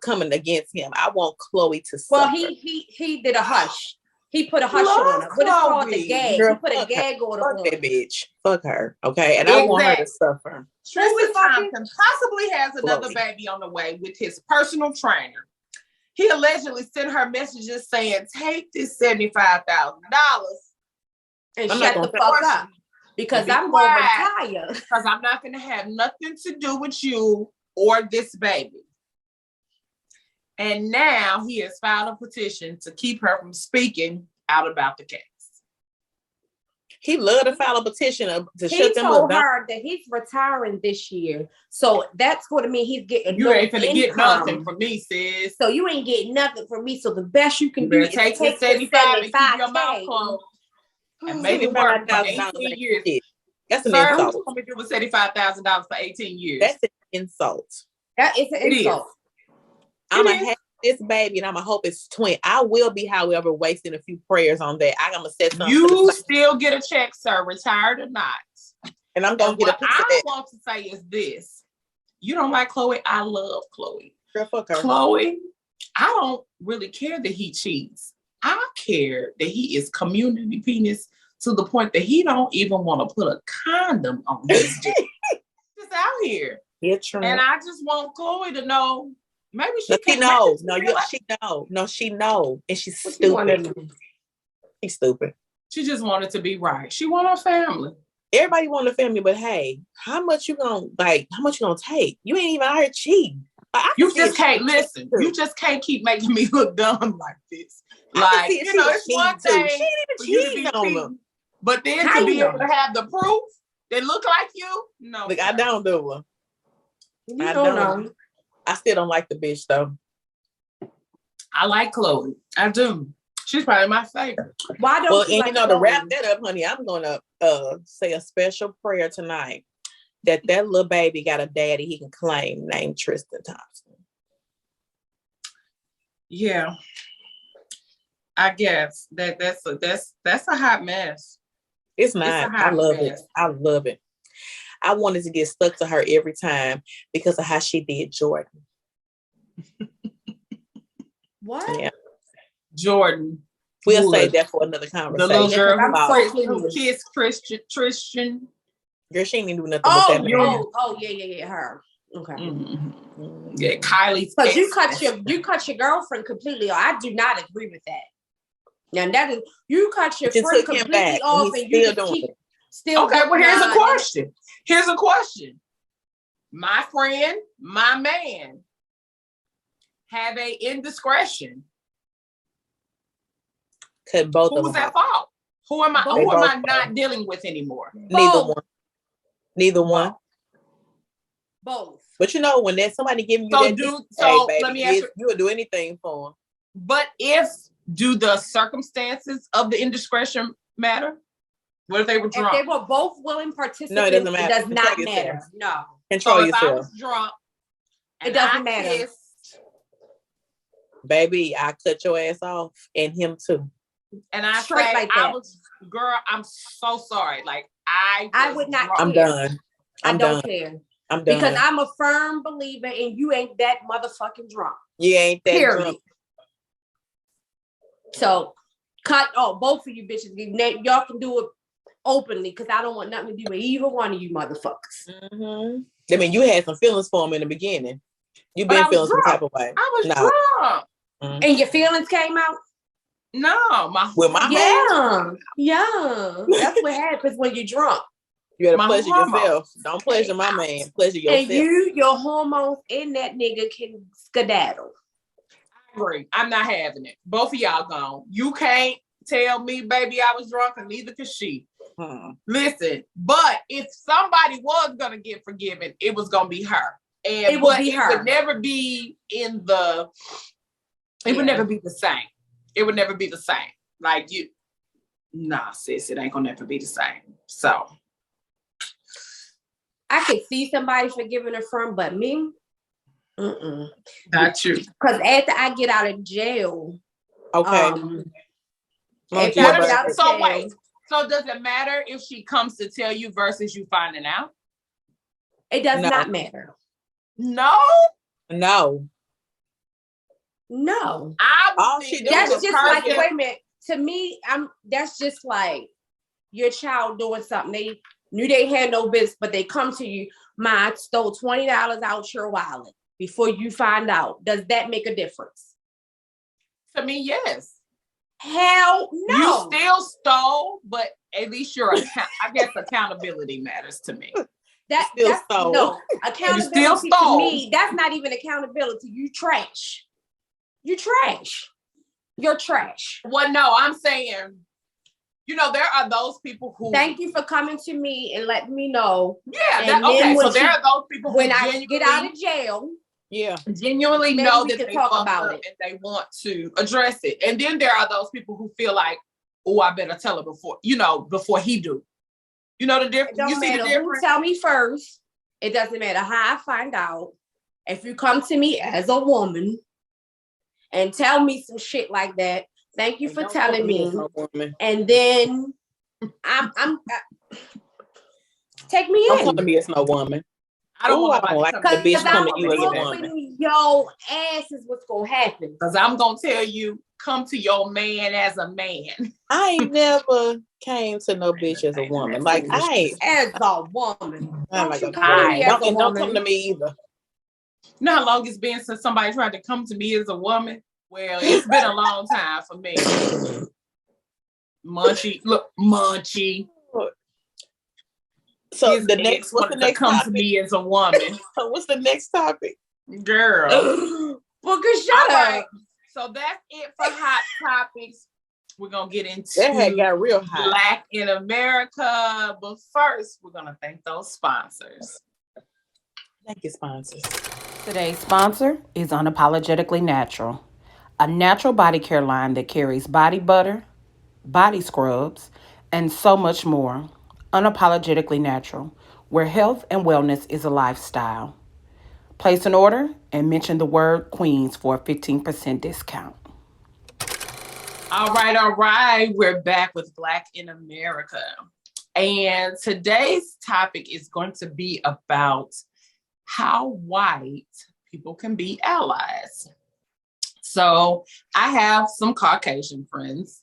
[SPEAKER 2] coming against him. I want Khloe to suffer.
[SPEAKER 3] Well, he did a hush. He put a hush on her. What is called the gag? Girl, he put a gag on her.
[SPEAKER 2] Fuck that bitch. Fuck her. Okay, and I want her to suffer.
[SPEAKER 1] Tristan Thompson possibly has another baby on the way with his personal trainer. He allegedly sent her messages saying, "Take this $75,000
[SPEAKER 3] and shut the fuck up, because I'm going to retire.
[SPEAKER 1] Because I'm not going to have nothing to do with you or this baby." And now he has filed a petition to keep her from speaking out about the case.
[SPEAKER 2] He loved to file a petition to shut them up.
[SPEAKER 3] He told her that he's retiring this year. So that's going to mean he's getting
[SPEAKER 1] You ain't finna get nothing from me, sis.
[SPEAKER 3] So you ain't getting nothing from me. So the best you can do is
[SPEAKER 1] take the 75 and keep your mouth closed. And make it work for 18 years.
[SPEAKER 2] That's an insult.
[SPEAKER 1] What do with $75,000 for 18 years?
[SPEAKER 2] That's an insult.
[SPEAKER 3] That is an insult.
[SPEAKER 2] I'm going to have this baby and I'm going to hope it's twin. I will be, however, wasting a few prayers on that. I'm going to set something.
[SPEAKER 1] You still get a check, sir, retired or not.
[SPEAKER 2] And I'm going to get a piece of that.
[SPEAKER 1] What I want to say is this. You don't like Khloe? I love Khloe.
[SPEAKER 2] Girl, fuck her.
[SPEAKER 1] Khloe, I don't really care that he cheats. I care that he is community penis to the point that he don't even want to put a condom on his dick. Just out here.
[SPEAKER 2] Yeah, true.
[SPEAKER 1] And I just want Khloe to know. Maybe
[SPEAKER 2] she knows. She knows. And she's stupid. She's stupid.
[SPEAKER 1] She just wanted to be right. She want her family.
[SPEAKER 2] Everybody want a family, but hey, how much you gonna take? You ain't even out here cheating.
[SPEAKER 1] You just can't listen. You just can't keep making me look dumb like this. Like, it's one thing for you to be cheating, but then to be able to have the proof that look like you. No,
[SPEAKER 2] look, I don't do it.
[SPEAKER 3] You don't know.
[SPEAKER 2] I still don't like the bitch though.
[SPEAKER 1] I like Khloe. I do. She's probably my favorite.
[SPEAKER 3] Why don't you like Khloe?
[SPEAKER 2] To wrap that up, honey, I'm gonna say a special prayer tonight that little baby got a daddy he can claim named Tristan Thompson.
[SPEAKER 1] Yeah, I guess that's a hot mess.
[SPEAKER 2] It's not. I love it. I love it. I wanted to get stuck to her every time because of how she did Jordan.
[SPEAKER 3] What?
[SPEAKER 2] Yeah.
[SPEAKER 1] Jordan.
[SPEAKER 2] We'll save that for another conversation.
[SPEAKER 1] The little girl who kissed Tristan.
[SPEAKER 2] Girl, she ain't even do nothing with that.
[SPEAKER 3] Yeah, her. Okay.
[SPEAKER 1] Mm-hmm. Yeah, Kylie's.
[SPEAKER 3] Because you cut your girlfriend completely off. I do not agree with that. Now that is you cut your friend completely off and you just keep still.
[SPEAKER 1] Okay, well here's a question. Here's a question. My friend, my man, have a indiscretion.
[SPEAKER 2] Could both
[SPEAKER 1] Who
[SPEAKER 2] of
[SPEAKER 1] was
[SPEAKER 2] them
[SPEAKER 1] at fault? Who am I not dealing with anymore?
[SPEAKER 2] Neither one.
[SPEAKER 3] Both.
[SPEAKER 2] But you know, when there's somebody giving you
[SPEAKER 1] let me ask you,
[SPEAKER 2] you would do anything for them.
[SPEAKER 1] But do the circumstances of the indiscretion matter? What if they were drunk?
[SPEAKER 3] If they were both willing participants,
[SPEAKER 2] no, it doesn't matter.
[SPEAKER 3] It does not matter. No.
[SPEAKER 2] Control yourself.
[SPEAKER 1] If I was drunk,
[SPEAKER 3] it doesn't matter.
[SPEAKER 2] Baby, I cut your ass off and him too.
[SPEAKER 1] And I say, like girl, I'm so sorry. Like
[SPEAKER 3] I would not.
[SPEAKER 2] I'm done.
[SPEAKER 3] I don't care.
[SPEAKER 2] I'm done.
[SPEAKER 3] Because I'm a firm believer and you ain't that motherfucking drunk.
[SPEAKER 2] You ain't that drunk.
[SPEAKER 3] So cut both of you bitches. Y'all can do it openly because I don't want nothing to do with either one of you motherfuckers.
[SPEAKER 2] Mm-hmm. I mean, you had some feelings for him in the beginning. You've been feeling some type of way.
[SPEAKER 1] I was drunk.
[SPEAKER 3] Mm-hmm. And your feelings came out?
[SPEAKER 1] No,
[SPEAKER 3] yeah. That's what happens when you're drunk.
[SPEAKER 2] You gotta pleasure yourself. Don't pleasure my man. Pleasure yourself.
[SPEAKER 3] And your hormones in that nigga can skedaddle.
[SPEAKER 1] I agree. I'm not having it. Both of y'all gone. You can't tell me, baby, I was drunk, and neither could she. Listen, but if somebody was gonna get forgiven, it was gonna be her. And it would be her. It would never be in the. It would never be the same. It would never be the same. Like you, nah, sis, it ain't gonna never be the same. So
[SPEAKER 3] I could see somebody forgiving her from, but me,
[SPEAKER 1] not you.
[SPEAKER 3] Because after I get out of jail,
[SPEAKER 1] okay. So does it matter if she comes to tell you versus you finding out?
[SPEAKER 3] It does not matter.
[SPEAKER 1] No.
[SPEAKER 3] That's just like, wait a minute. To me, that's just like your child doing something. They knew they had no business, but they come to you. I stole $20 out your wallet before you find out. Does that make a difference?
[SPEAKER 1] To me, yes.
[SPEAKER 3] Hell no.
[SPEAKER 1] You still stole, but at least I guess accountability matters to me.
[SPEAKER 3] That's no accountability to me. That's not even accountability. You trash. You're trash.
[SPEAKER 1] Well, no, I'm saying, there are those people who.
[SPEAKER 3] Thank you for coming to me and letting me know.
[SPEAKER 1] Yeah. Okay. So there are those people who
[SPEAKER 3] when I get out of jail.
[SPEAKER 1] Yeah. Genuinely know that they talk about it and they want to address it. And then there are those people who feel like, oh, I better tell her before he do. You know the difference?
[SPEAKER 3] You see the difference? Who tell me first. It doesn't matter how I find out. If you come to me as a woman and tell me some shit like that, thank you for telling me. And then I'm take me in.
[SPEAKER 2] Don't come to me as no woman.
[SPEAKER 1] I don't want to
[SPEAKER 2] like the bitch come to you as a woman.
[SPEAKER 3] Your ass is what's gonna happen.
[SPEAKER 1] Because I'm gonna tell you, come to your man as a man.
[SPEAKER 2] I ain't never came to no bitch as a woman. Like I ain't
[SPEAKER 3] as a woman.
[SPEAKER 2] Don't come to me either.
[SPEAKER 1] You know how long it's been since somebody tried to come to me as a woman? Well, it's been a long time for me. Munchy. So what's the next topic? To me as a woman.
[SPEAKER 2] So what's the next topic?
[SPEAKER 1] Girl.
[SPEAKER 3] Well, good shut up. Right.
[SPEAKER 1] So that's it for hot topics. We're gonna get into
[SPEAKER 2] that got real hot.
[SPEAKER 1] Black in America. But first, we're gonna thank those sponsors.
[SPEAKER 2] Thank you, sponsors.
[SPEAKER 4] Today's sponsor is Unapologetically Natural, a natural body care line that carries body butter, body scrubs, and so much more. Unapologetically Natural, where health and wellness is a lifestyle. Place an order and mention the word Queens for a 15% discount.
[SPEAKER 1] All right. We're back with Black in America. And today's topic is going to be about how white people can be allies. So I have some Caucasian friends,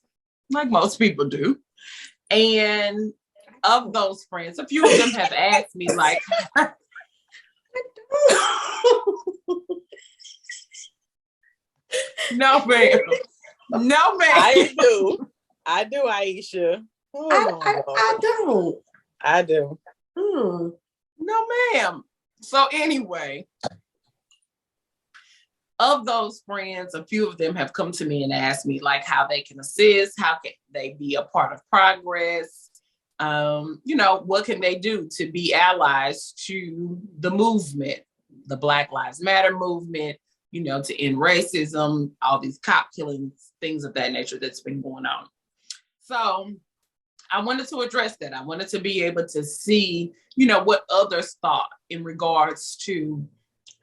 [SPEAKER 1] like most people do. And of those friends, a few of them have asked me, like, no, ma'am.
[SPEAKER 2] I do, Aisha.
[SPEAKER 3] I
[SPEAKER 2] do.
[SPEAKER 1] No, ma'am. So anyway, of those friends, a few of them have come to me and asked me, like, how they can assist, how can they be a part of progress. What can they do to be allies to the movement, the Black Lives Matter movement, to end racism, all these cop killings, things of that nature that's been going on. So I wanted to address that. I wanted to be able to see, what others thought in regards to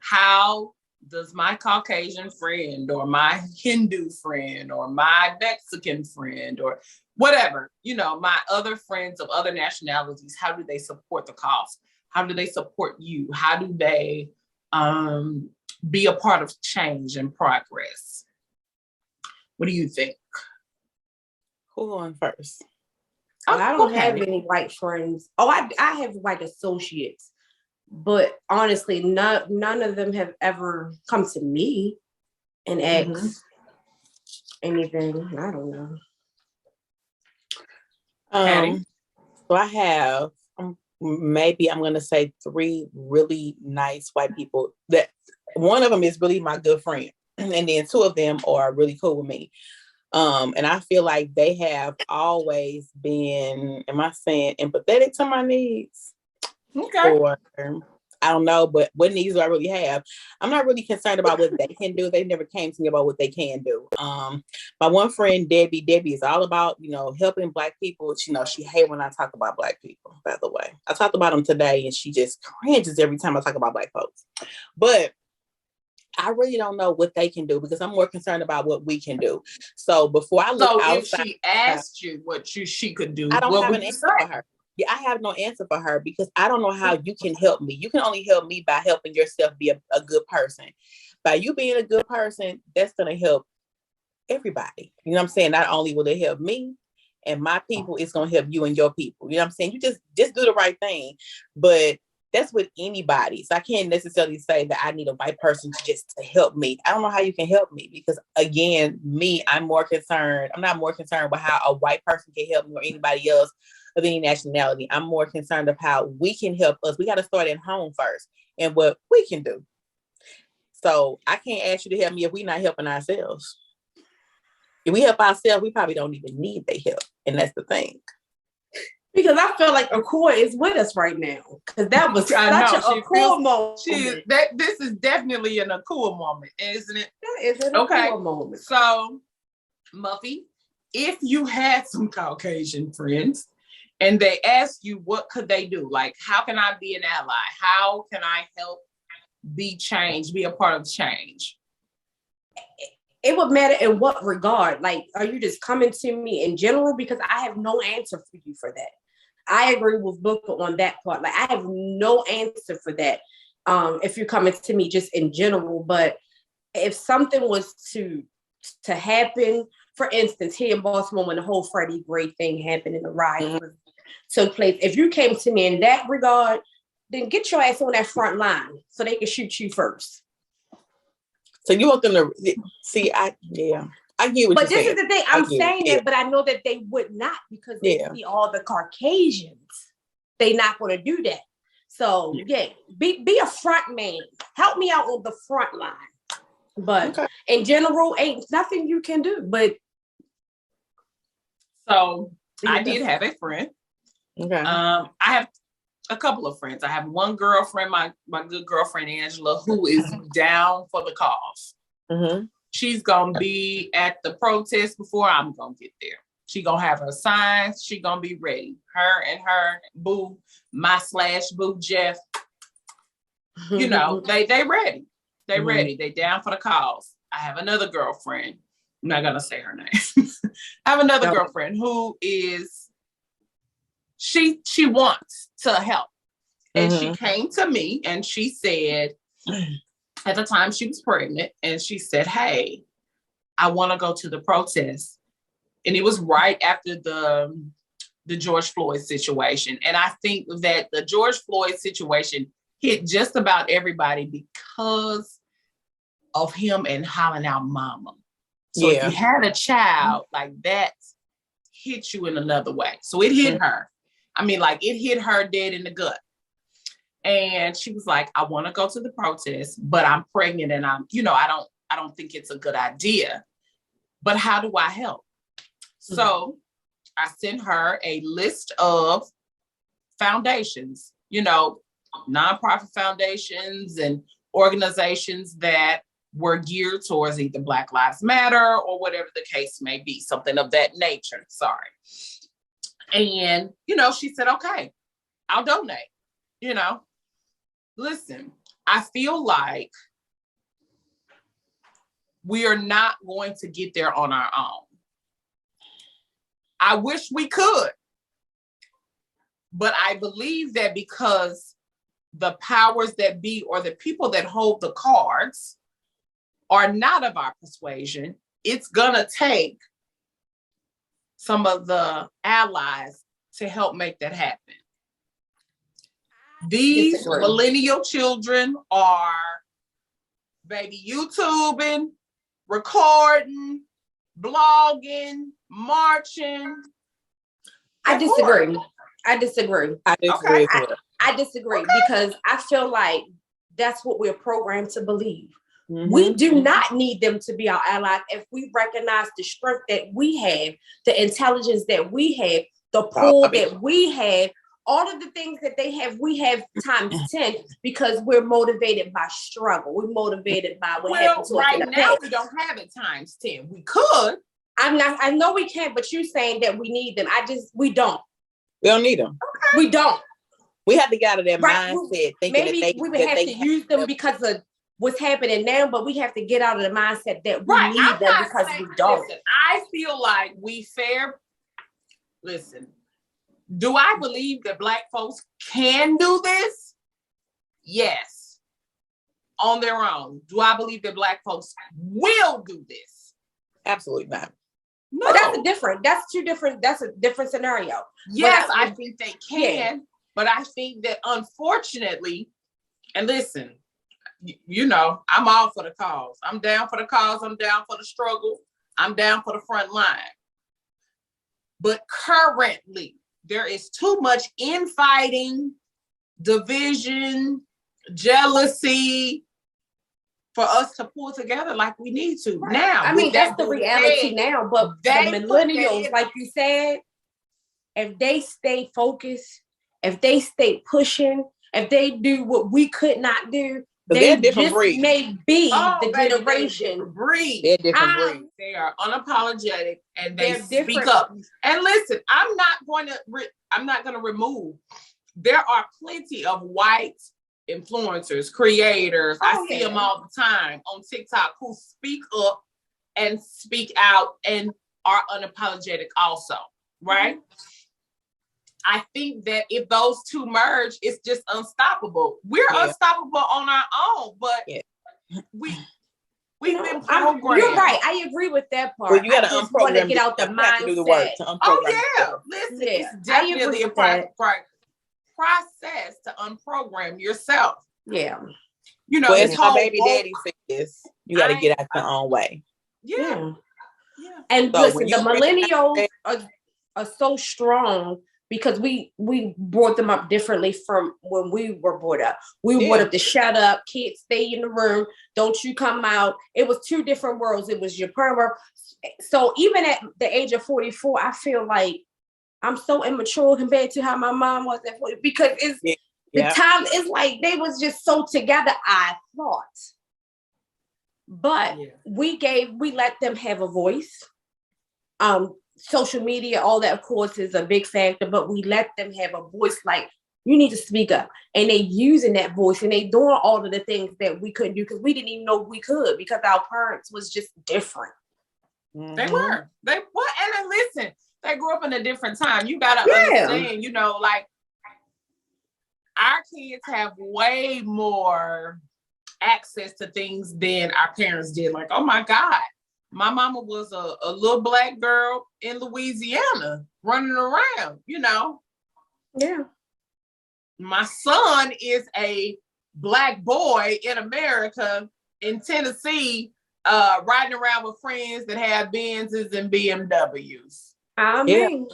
[SPEAKER 1] how does my Caucasian friend or my Hindu friend or my Mexican friend or whatever, my other friends of other nationalities, how do they support the cause? How do they support you? How do they be a part of change and progress? What do you think?
[SPEAKER 2] Who going first?
[SPEAKER 3] I don't have any white friends. Oh, I have white associates, but honestly, none of them have ever come to me and asked anything. I don't know.
[SPEAKER 2] So I have maybe I'm gonna say 3 really nice white people. That one of them is really my good friend, and then 2 of them are really cool with me. And I feel like they have always been, am I saying empathetic to my needs?
[SPEAKER 1] Okay.
[SPEAKER 2] Or I don't know, but what needs do I really have? I'm not really concerned about what they can do. They never came to me about what they can do. My one friend, Debbie is all about, helping Black people. She hates when I talk about Black people, by the way. I talked about them today and she just cringes every time I talk about Black folks. But I really don't know what they can do because I'm more concerned about what we can do. So before I look outside,
[SPEAKER 1] if she asked you what she could do,
[SPEAKER 2] I don't
[SPEAKER 1] what
[SPEAKER 2] have
[SPEAKER 1] would
[SPEAKER 2] an
[SPEAKER 1] you
[SPEAKER 2] answer
[SPEAKER 1] say?
[SPEAKER 2] for her. Yeah, I have no answer for her because I don't know how you can help me. You can only help me by helping yourself be a good person. By you being a good person, that's going to help everybody. You know what I'm saying? Not only will it help me and my people, it's going to help you and your people. You know what I'm saying? You just do the right thing. But that's with anybody. So I can't necessarily say that I need a white person to help me. I don't know how you can help me because again, I'm not more concerned with how a white person can help me or anybody else of any nationality. I'm more concerned of how we can help us. We got to start at home first and what we can do. So I can't ask you to help me if we're not helping ourselves. If we help ourselves, we probably don't even need their help. And that's the thing.
[SPEAKER 3] Because I feel like Akua is with us right now. Because that was such an Akua moment.
[SPEAKER 1] This is definitely an Akua moment, isn't it?
[SPEAKER 3] That is an Akua moment.
[SPEAKER 1] So, Muffy, if you had some Caucasian friends and they asked you what could they do? Like, how can I be an ally? How can I help be a part of change?
[SPEAKER 3] It would matter in what regard. Like, are you just coming to me in general? Because I have no answer for you for that. I agree with Booker on that part. Like, I have no answer for that. If you're coming to me just in general, but if something was to happen, for instance, here in Baltimore, when the whole Freddie Gray thing happened and the riot took place, if you came to me in that regard, then get your ass on that front line so they can shoot you first.
[SPEAKER 2] So you want them to see? I get what you're saying.
[SPEAKER 3] But this is the thing. I'm saying that, but I know that they would not because they see all the Caucasians. They're not going to do that. So be a front man. Help me out on the front line. But in general, ain't nothing you can do. But
[SPEAKER 1] so I did have a friend.
[SPEAKER 2] Okay.
[SPEAKER 1] I have a couple of friends. I have one girlfriend, my good girlfriend Angela, who is down for the cause.
[SPEAKER 2] Mm-hmm.
[SPEAKER 1] She's gonna be at the protest before I'm gonna get there. She gonna have her signs. She gonna be ready. Her and her boo, boo Jeff. They ready. They ready. They down for the cause. I have another girlfriend. I'm not gonna say her name. I have another girlfriend who is. She wants to help. And she came to me and she said, at the time she was pregnant, and she said, hey, I want to go to the protest. And it was right after the George Floyd situation. And I think that the George Floyd situation hit just about everybody because of him and hollering out mama. So if you had a child like that, hit you in another way. So it hit her. I mean, like it hit her dead in the gut. And she was like, I want to go to the protest, but I'm pregnant and I don't think it's a good idea. But how do I help? So I sent her a list of foundations, nonprofit foundations and organizations that were geared towards either Black Lives Matter or whatever the case may be, something of that nature. Sorry. And, she said, okay, I'll donate, Listen, I feel like we are not going to get there on our own. I wish we could, but I believe that because the powers that be or the people that hold the cards are not of our persuasion, it's going to take some of the allies to help make that happen. These millennial children are baby YouTubing, recording, blogging, marching.
[SPEAKER 3] I disagree. I disagree because I feel like that's what we're programmed to believe. Mm-hmm. We do not need them to be our allies if we recognize the strength that we have, the intelligence that we have, the pull that we have, all of the things that they have, we have times 10 because we're motivated by struggle. We're motivated by what happened to us in the past. Right now,
[SPEAKER 1] we don't have it times 10. We could.
[SPEAKER 3] I know we can, but you're saying that we need them. We don't.
[SPEAKER 2] We don't need them.
[SPEAKER 3] Okay. We don't.
[SPEAKER 2] We have to get out of that mindset thinking
[SPEAKER 3] maybe
[SPEAKER 2] that
[SPEAKER 3] we would have to use them because of what's happening now, but we have to get out of the mindset that we need them because we don't.
[SPEAKER 1] Listen, I feel like listen, do I believe that Black folks can do this? Yes. On their own. Do I believe that Black folks will do this?
[SPEAKER 2] Absolutely not.
[SPEAKER 3] No. But that's a different scenario.
[SPEAKER 1] Yes, I think they can, but I think that unfortunately, and listen, you know, I'm all for the cause. I'm down for the cause. I'm down for the struggle. I'm down for the front line. But currently, there is too much infighting, division, jealousy for us to pull together like we need to. Right. Now,
[SPEAKER 3] I mean, that's the reality now, but the millennials, like you said, if they stay focused, if they stay pushing, if they do what we could not do, they just may be the generation.
[SPEAKER 2] They're different breed.
[SPEAKER 1] They are unapologetic and they speak up. And listen, I'm not going to remove. There are plenty of white influencers, creators. I see them all the time on TikTok who speak up and speak out and are unapologetic also, right? Mm-hmm. I think that if those two merge, it's just unstoppable. We're unstoppable on our own, but we've been programmed.
[SPEAKER 3] You're right. I agree with that part.
[SPEAKER 2] Well, you got to
[SPEAKER 3] want to get out the mindset.
[SPEAKER 2] To do the work to unprogram.
[SPEAKER 1] Listen, it's definitely a process to unprogram yourself.
[SPEAKER 3] Yeah.
[SPEAKER 1] You know,
[SPEAKER 2] well, it's my baby daddy says you got to get out your own way.
[SPEAKER 1] Yeah.
[SPEAKER 3] And so listen, the millennials are so strong because we brought them up differently from when we were brought up. We were brought up to shut up, kids, stay in the room, don't you come out. It was two different worlds. It was your parent world. So even at the age of 44, I feel like I'm so immature compared to how my mom was at 40 because the time is like they was just so together, I thought. But we let them have a voice. Social media, all that, of course, is a big factor, but we let them have a voice like, you need to speak up. And they using that voice and they doing all of the things that we couldn't do because we didn't even know we could because our parents was just different.
[SPEAKER 1] Mm-hmm. They were. And then listen, they grew up in a different time. You got to understand, you know, like our kids have way more access to things than our parents did. Like, oh my God. My mama was a little Black girl in Louisiana running around, you know.
[SPEAKER 3] Yeah.
[SPEAKER 1] My son is a Black boy in America, in Tennessee, riding around with friends that have Benzes and BMWs.
[SPEAKER 3] I mean.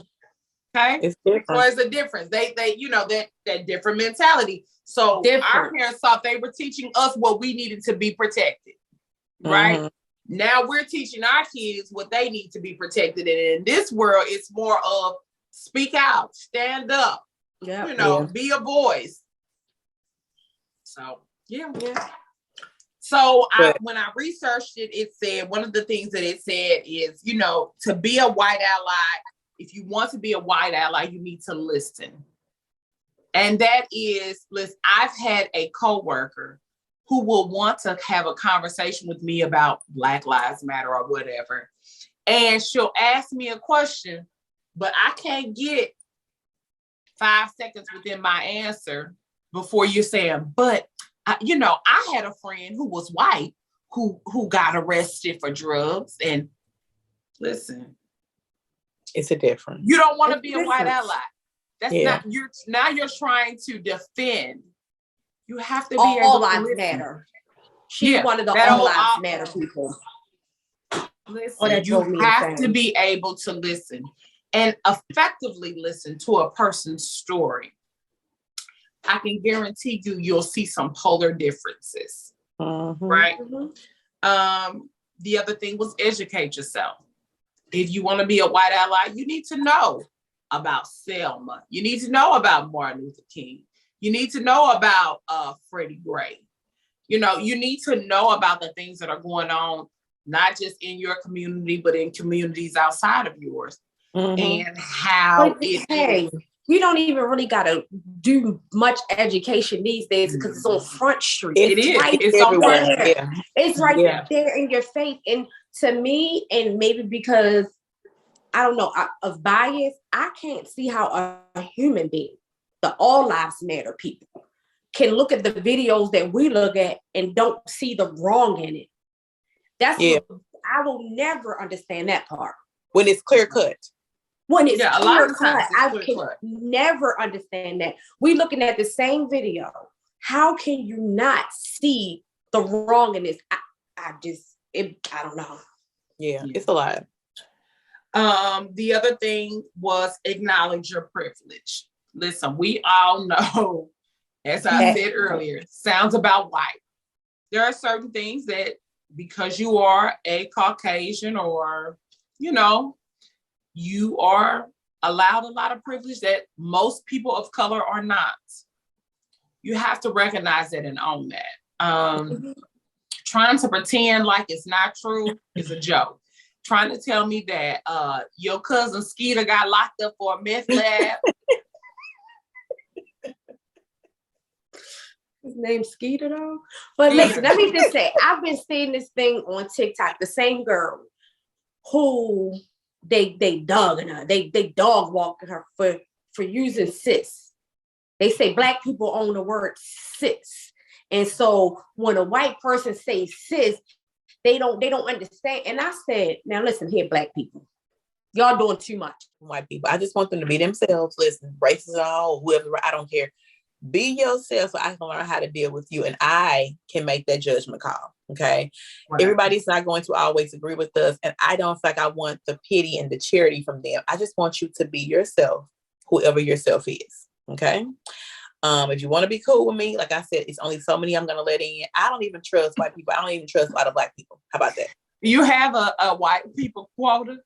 [SPEAKER 1] Okay?
[SPEAKER 2] It's different.
[SPEAKER 1] So it's a difference. They you know, that different mentality. So our parents thought they were teaching us what we needed to be protected, right? Mm-hmm. Now we're teaching our kids what they need to be protected. And in this world, it's more of speak out, stand up, you know, be a voice. So, So when I researched it, it said, one of the things that it said is, you know, to be a white ally, if you want to be a white ally, you need to listen. And that is, listen, I've had a coworker who will want to have a conversation with me about Black Lives Matter or whatever. And she'll ask me a question, but I can't get 5 seconds within my answer before you're saying, but, you know, I had a friend who was white who got arrested for drugs. And listen.
[SPEAKER 2] It's a difference.
[SPEAKER 1] You don't want to be a white ally. That's not you're trying to defend. You have to be
[SPEAKER 3] all lives matter. She's one of the all lives matter people.
[SPEAKER 1] Listen, you have to be able to listen and effectively listen to a person's story. I can guarantee you'll see some polar differences. Right? The other thing was educate yourself. If you want to be a white ally, you need to know about Selma. You need to know about Martin Luther King. You need to know about Freddie Gray. You know, you need to know about the things that are going on, not just in your community, but in communities outside of yours. And how
[SPEAKER 3] you don't even really got to do much education these days because it's on Front Street.
[SPEAKER 1] It's everywhere.
[SPEAKER 3] There. It's right there in your face. And to me, and maybe because I don't know of bias, I can't see how a human being, the all lives matter people, can look at the videos that we look at and don't see the wrong in it. That's what I will never understand that part.
[SPEAKER 2] When it's clear cut.
[SPEAKER 3] When it's clear cut, I can never understand that. We looking at the same video. How can you not see the wrong in this? I don't know.
[SPEAKER 2] Yeah, it's a lot.
[SPEAKER 1] The other thing was acknowledge your privilege. Listen, we all know, as I said earlier, sounds about white. There are certain things that because you are a Caucasian or, you know, you are allowed a lot of privilege that most people of color are not. You have to recognize that and own that. Trying to pretend like it's not true is a joke. Trying to tell me that your cousin Skeeter got locked up for a meth lab.
[SPEAKER 3] His name's Skeeter though. But listen, let me just say, I've been seeing this thing on TikTok. The same girl who they dogging her, they dog walking her for using sis. They say black people own the word sis, and so when a white person says sis, they don't understand. And I said, now listen here, black people, y'all doing too much.
[SPEAKER 2] White people, I just want them to be themselves. Listen, races and all, whoever, I don't care. Be yourself so I can learn how to deal with you and I can make that judgment call. Okay. Right. Everybody's not going to always agree with us. And I don't feel like I want the pity and the charity from them. I just want you to be yourself, whoever yourself is. Okay. If you want to be cool with me, like I said, it's only so many I'm going to let in. I don't even trust white people. I don't even trust a lot of black people. How about that?
[SPEAKER 1] You have a white people quota?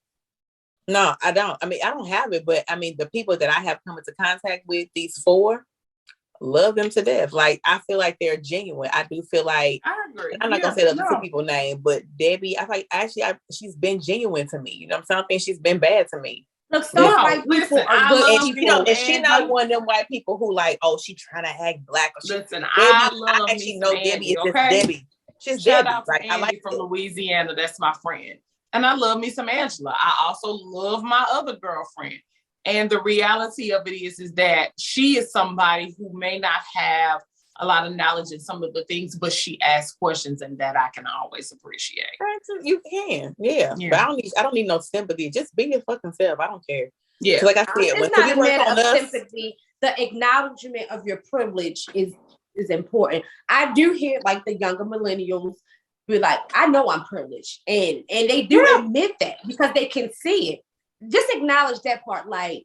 [SPEAKER 2] No, I don't. I mean, I don't have it, but I mean, the people that I have come into contact with, these 4, love them to death. Like, I feel like they're genuine. I do feel like,
[SPEAKER 1] I agree.
[SPEAKER 2] I'm not going to say the two people's name, but Debbie, I like, actually, she's been genuine to me. You know what I'm saying? I think she's been bad to me.
[SPEAKER 3] Look, some white people are good.
[SPEAKER 2] And, you know, and she's not one of them white people who like, oh, she trying to act black. Or
[SPEAKER 1] listen, I
[SPEAKER 2] actually know Debbie is just Debbie. She's
[SPEAKER 1] Shout
[SPEAKER 2] Debbie.
[SPEAKER 1] out to Andy, I like from Louisiana. That's my friend. And I love me some Angela. I also love my other girlfriend. And the reality of it is that she is somebody who may not have a lot of knowledge in some of the things, but she asks questions, and that I can always appreciate.
[SPEAKER 2] You can, yeah. But I don't need no sympathy. Just be your fucking self. I don't care.
[SPEAKER 1] Yeah,
[SPEAKER 2] like I said,
[SPEAKER 3] it's not a matter of sympathy. The acknowledgement of your privilege is important. I do hear like the younger millennials be like, I know I'm privileged, and they do admit that because they can see it. Just acknowledge that part. Like,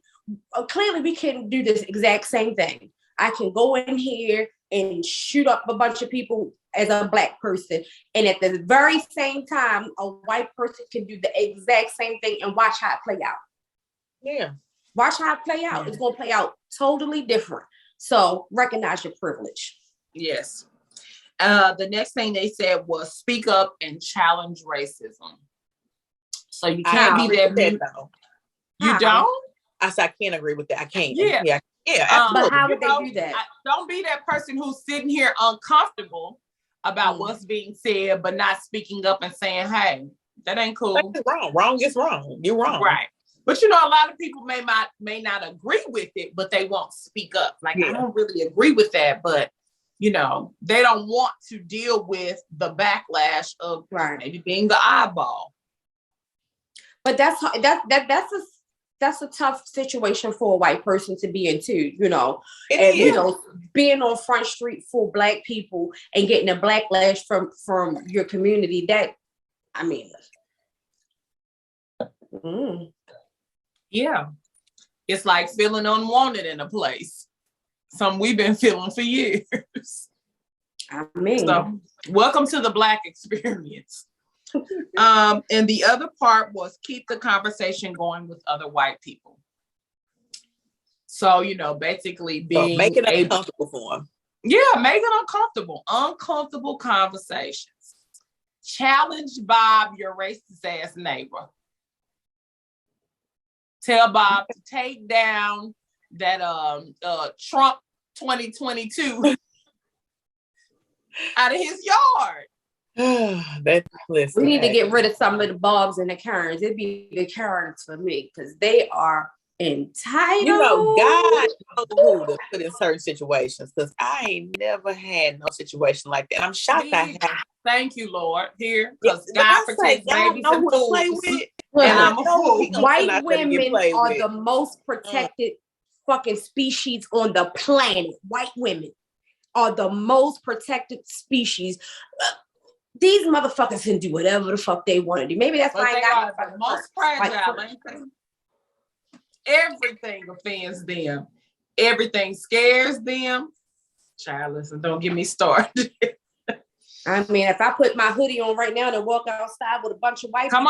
[SPEAKER 3] clearly we can do this exact same thing. I can go in here and shoot up a bunch of people as a black person. And at the very same time, a white person can do the exact same thing and watch how it play out.
[SPEAKER 2] Yeah.
[SPEAKER 3] Watch how it play out. Yeah. It's going to play out totally different. So recognize your privilege.
[SPEAKER 1] Yes. The next thing they said was speak up and challenge racism. So you can't be that though. You don't?
[SPEAKER 2] I said, I can't agree with that. I can't.
[SPEAKER 1] Yeah.
[SPEAKER 3] Yeah, absolutely. But how would they do that?
[SPEAKER 1] Don't be that person who's sitting here uncomfortable about what's being said, but not speaking up and saying, hey, that ain't cool.
[SPEAKER 2] That's wrong. Wrong is wrong. You're wrong.
[SPEAKER 1] Right. But you know, a lot of people may not agree with it, but they won't speak up. Like, I don't really agree with that, but you know, they don't want to deal with the backlash of maybe being the eyeball.
[SPEAKER 3] But that's a that's a tough situation for a white person to be in too, you know. Being on Front Street for Black people and getting a backlash from your community.
[SPEAKER 1] Yeah, it's like feeling unwanted in a place. Something we've been feeling for years. So, welcome to the Black experience. And the other part was keep the conversation going with other white people. So, basically being
[SPEAKER 2] make it uncomfortable for them.
[SPEAKER 1] Yeah, make it uncomfortable conversations. Challenge Bob, your racist ass neighbor. Tell Bob to take down that Trump 2022 out of his yard.
[SPEAKER 3] We need to get rid of some of the Bobs and the Karens. It'd be the Karens for me because they are entitled.
[SPEAKER 2] God knows who to put in certain situations because I ain't never had no situation like that. I'm shocked I have.
[SPEAKER 1] Thank you, Lord. Here, because God protects babies and fools.
[SPEAKER 3] And I'm a fool. White women are the most protected fucking species on the planet. White women are the most protected species. These motherfuckers can do whatever the fuck they want to do. Maybe that's why I got
[SPEAKER 1] the most fragile. Everything offends them. Everything scares them. Child, listen, don't get me started.
[SPEAKER 3] I mean, if I put my hoodie on right now and walk outside with a bunch of white
[SPEAKER 1] people,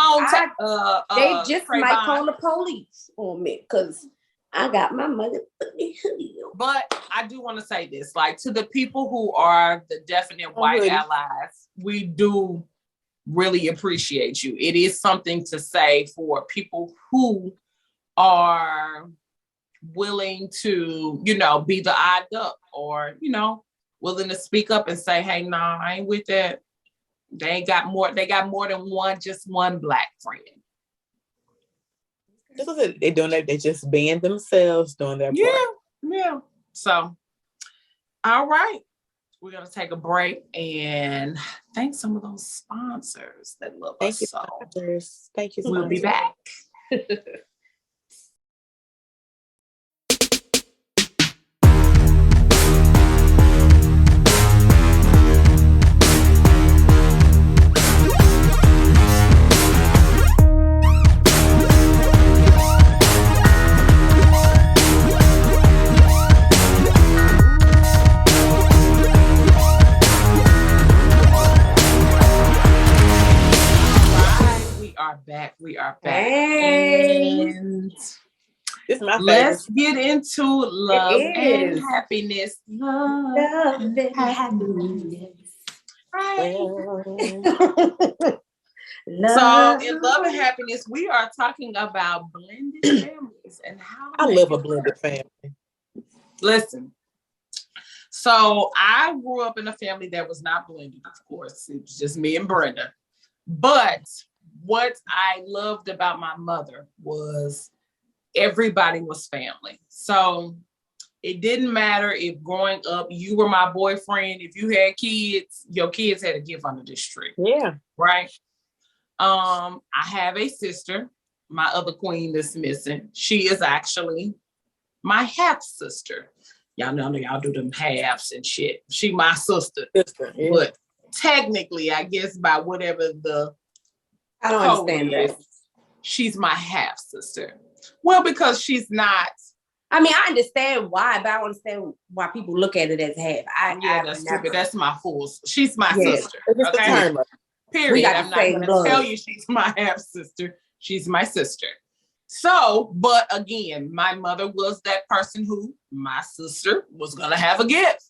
[SPEAKER 3] they just might call the police on me because I got my motherfucking hoodie on.
[SPEAKER 1] But I do want to say this, like to the people who are the definite white allies, we do really appreciate you. It is something to say for people who are willing to, be the odd duck or, willing to speak up and say, hey, nah, I ain't with that. They got more than just one Black friend.
[SPEAKER 2] They're doing that, they just being themselves, doing their part.
[SPEAKER 1] Yeah. So, all right. We're gonna take a break and thank some of those sponsors that love us so.
[SPEAKER 2] Thank you.
[SPEAKER 1] We'll be back. We are back. And
[SPEAKER 2] this is my favorite.
[SPEAKER 1] Let's get into love and happiness. Love and happiness. Right. So in love and happiness, we are talking about blended families and how
[SPEAKER 2] I love a blended family.
[SPEAKER 1] Listen. So I grew up in a family that was not blended, of course. It was just me and Brenda. But what I loved about my mother was everybody was family. So it didn't matter if growing up you were my boyfriend. If you had kids, your kids had a gift under this tree.
[SPEAKER 2] Yeah.
[SPEAKER 1] Right. I have a sister, my other queen that's missing. She is actually my half sister. Y'all know y'all do them halves and shit. She my sister.
[SPEAKER 2] Yeah.
[SPEAKER 1] But technically, I guess by whatever
[SPEAKER 3] I don't understand that.
[SPEAKER 1] She's my half sister. Well, because she's not.
[SPEAKER 3] I mean, I understand why, but I don't understand why people look at it as half.
[SPEAKER 1] That's stupid. That's my fool. She's my sister. Okay. Period. I'm not going to tell you she's my half sister. She's my sister. So, but again, my mother was that person who my sister was going to have a gift.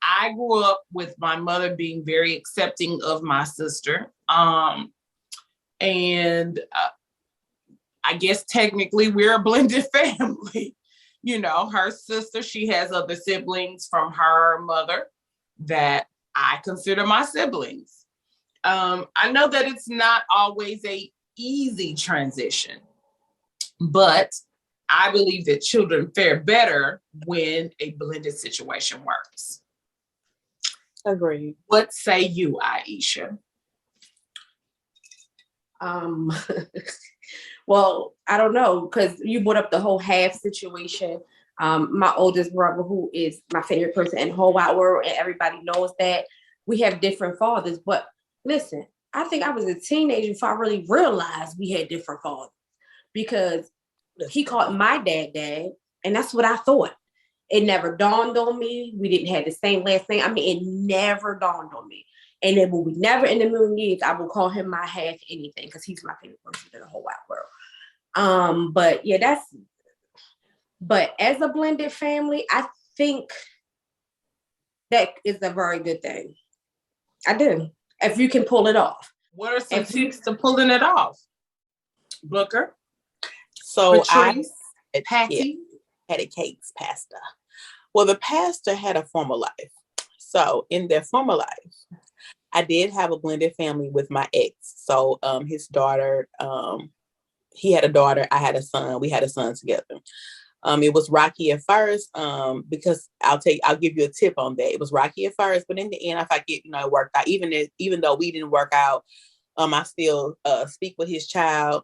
[SPEAKER 1] I grew up with my mother being very accepting of my sister. And I guess technically we're a blended family. Her sister, she has other siblings from her mother that I consider my siblings. I know that it's not always an easy transition, but I believe that children fare better when a blended situation works.
[SPEAKER 2] Agreed.
[SPEAKER 1] What say you, Aisha?
[SPEAKER 3] Well, I don't know, because you brought up the whole half situation. My oldest brother, who is my favorite person in the whole wide world, and everybody knows that we have different fathers. But listen, I think I was a teenager before I really realized we had different fathers, because he called my dad, and that's what I thought. It never dawned on me. We didn't have the same last name. I mean, it never dawned on me. And then when we never in a million years, I will call him my half anything, because he's my favorite person in the whole wide world. But yeah, but as a blended family, I think that is a very good thing. I do. If you can pull it off.
[SPEAKER 1] What are some tips to pulling it off? Booker?
[SPEAKER 2] So
[SPEAKER 1] Patrice,
[SPEAKER 2] Patty had a cakes pastor. Well, the pastor had a former life. So in their former life, I did have a blended family with my ex. So his daughter, he had a daughter, I had a son. We had a son together. It was rocky at first, because I'll give you a tip on that. It was rocky at first, but in the end, it worked out. Even though we didn't work out, I still speak with his child.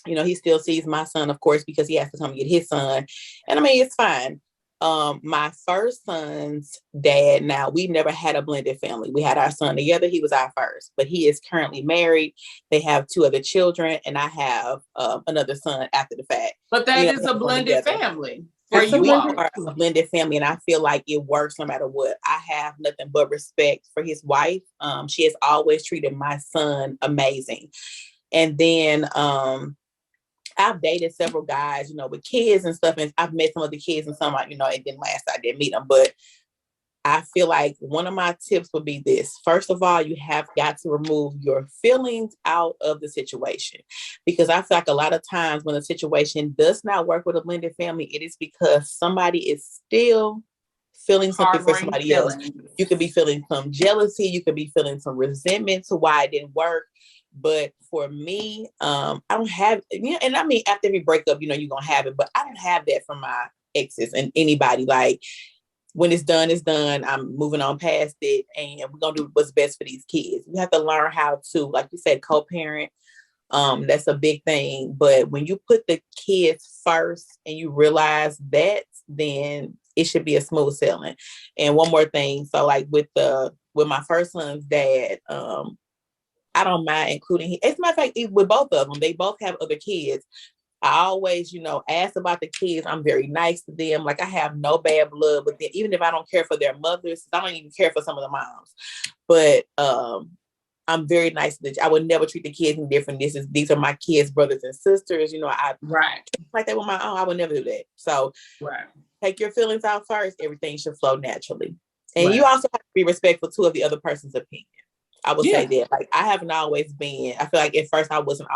[SPEAKER 2] He still sees my son, of course, because he has to come get his son. And I mean, it's fine. My first son's dad, now we've never had a blended family. We had our son together. He was our first, but he is currently married. They have 2 other children, and I have another son after the fact.
[SPEAKER 1] But that is a blended family.
[SPEAKER 2] We are a blended family, and I feel like it works no matter what. I have nothing but respect for his wife. She has always treated my son amazing. And then I've dated several guys, with kids and stuff, and I've met some of the kids and some, it didn't last. I didn't meet them, but I feel like one of my tips would be this. First of all, you have got to remove your feelings out of the situation, because I feel like a lot of times when a situation does not work with a blended family, it is because somebody is still feeling something for somebody else. You could be feeling some jealousy. You could be feeling some resentment to why it didn't work. But for me, I don't have, and I mean, after every breakup, you're going to have it, but I don't have that from my exes and anybody. Like, when it's done, it's done. I'm moving on past it, and we're going to do what's best for these kids. You have to learn how to, like you said, co-parent. That's a big thing. But when you put the kids first and you realize that, then it should be a smooth sailing. And one more thing. So like with my first son's dad, I don't mind including him. As a matter of fact, with both of them, they both have other kids. I always, ask about the kids. I'm very nice to them. Like, I have no bad blood with them, even if I don't care for their mothers. I don't even care for some of the moms. But I'm very nice to them. I would never treat the kids any different. These are my kids' brothers and sisters. I like that with my own. I would never do that. So take your feelings out first. Everything should flow naturally. And you also have to be respectful too of the other person's opinion. I would say that. Like, I haven't always been. I feel like at first I wasn't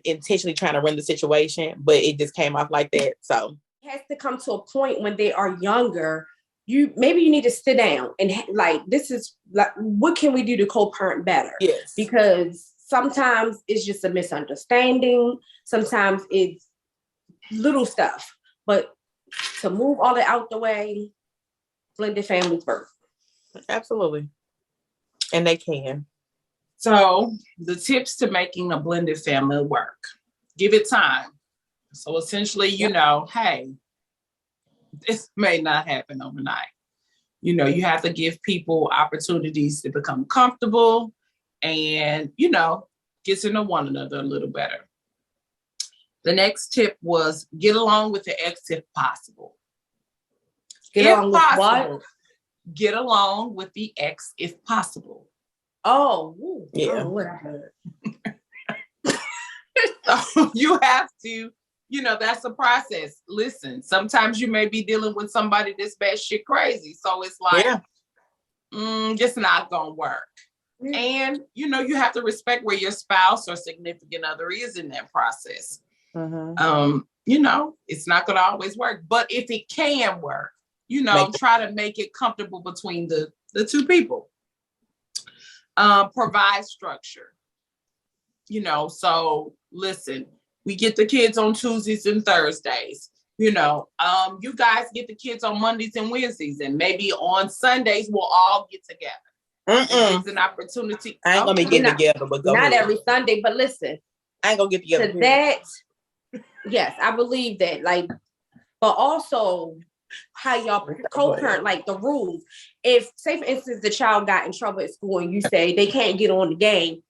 [SPEAKER 2] intentionally trying to run the situation, but it just came off like that. So
[SPEAKER 3] it has to come to a point when they are younger. You need to sit down and this is like, what can we do to co-parent better?
[SPEAKER 2] Yes.
[SPEAKER 3] Because sometimes it's just a misunderstanding. Sometimes it's little stuff, but to move all that out the way, blended families first.
[SPEAKER 2] Absolutely. And they can.
[SPEAKER 1] So the tips to making a blended family work: give it time. So essentially, hey, this may not happen overnight. You have to give people opportunities to become comfortable and, get to know one another a little better. The next tip was get along with the ex if possible.
[SPEAKER 3] Get along with what?
[SPEAKER 1] Get along with the ex if possible.
[SPEAKER 3] Oh,
[SPEAKER 2] yeah.
[SPEAKER 3] I don't know what I heard.
[SPEAKER 1] So you have to, that's a process. Listen, sometimes you may be dealing with somebody that's batshit crazy. So it's like, just not gonna work. Yeah. And, you have to respect where your spouse or significant other is in that process. Mm-hmm. It's not gonna always work. But if it can work, try to make it comfortable between the two people. Provide structure. So listen, we get the kids on Tuesdays and Thursdays. You guys get the kids on Mondays and Wednesdays, and maybe on Sundays we'll all get together. It's an opportunity.
[SPEAKER 2] I ain't gonna be getting together, but
[SPEAKER 3] not every Sunday. But listen,
[SPEAKER 2] I ain't gonna get the other.
[SPEAKER 3] That, yes, I believe that. Like, but also how y'all co-parent, like the rules. If, say for instance, the child got in trouble at school and you say they can't get on the game.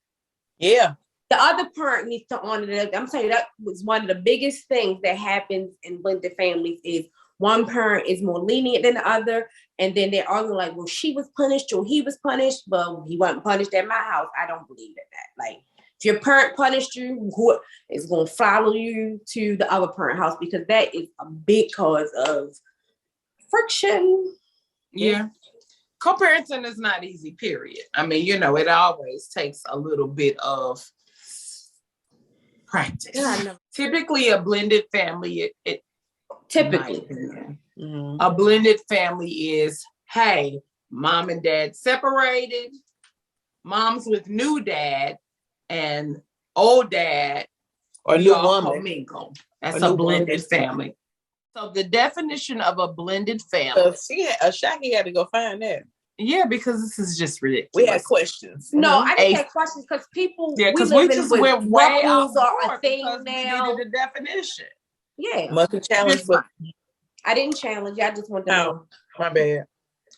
[SPEAKER 2] Yeah.
[SPEAKER 3] The other parent needs to honor that. I'm saying that was one of the biggest things that happens in blended families is one parent is more lenient than the other. And then they're arguing like, well, she was punished or he was punished, but he wasn't punished at my house. I don't believe in that. Like, if your parent punished you, who is going to follow you to the other parent house, because that is a big cause of friction.
[SPEAKER 1] Yeah. Co-parenting is not easy, period. I mean, you know, it always takes a little bit of practice. Yeah, typically, a blended family,
[SPEAKER 3] typically,
[SPEAKER 1] a blended family is, hey, mom and dad separated, mom's with new dad, and old dad
[SPEAKER 2] or new woman
[SPEAKER 1] commingle. That's a blended family. So the definition of a blended family.
[SPEAKER 2] Shaki had to go find that.
[SPEAKER 1] Yeah, because this is just ridiculous.
[SPEAKER 2] We had questions.
[SPEAKER 3] No, I didn't have questions because people.
[SPEAKER 1] Yeah, because we just went way off
[SPEAKER 3] are a thing now.
[SPEAKER 1] We needed a definition.
[SPEAKER 3] Yeah,
[SPEAKER 2] must be challenged.
[SPEAKER 3] I didn't challenge. I just wanted to know.
[SPEAKER 2] My bad.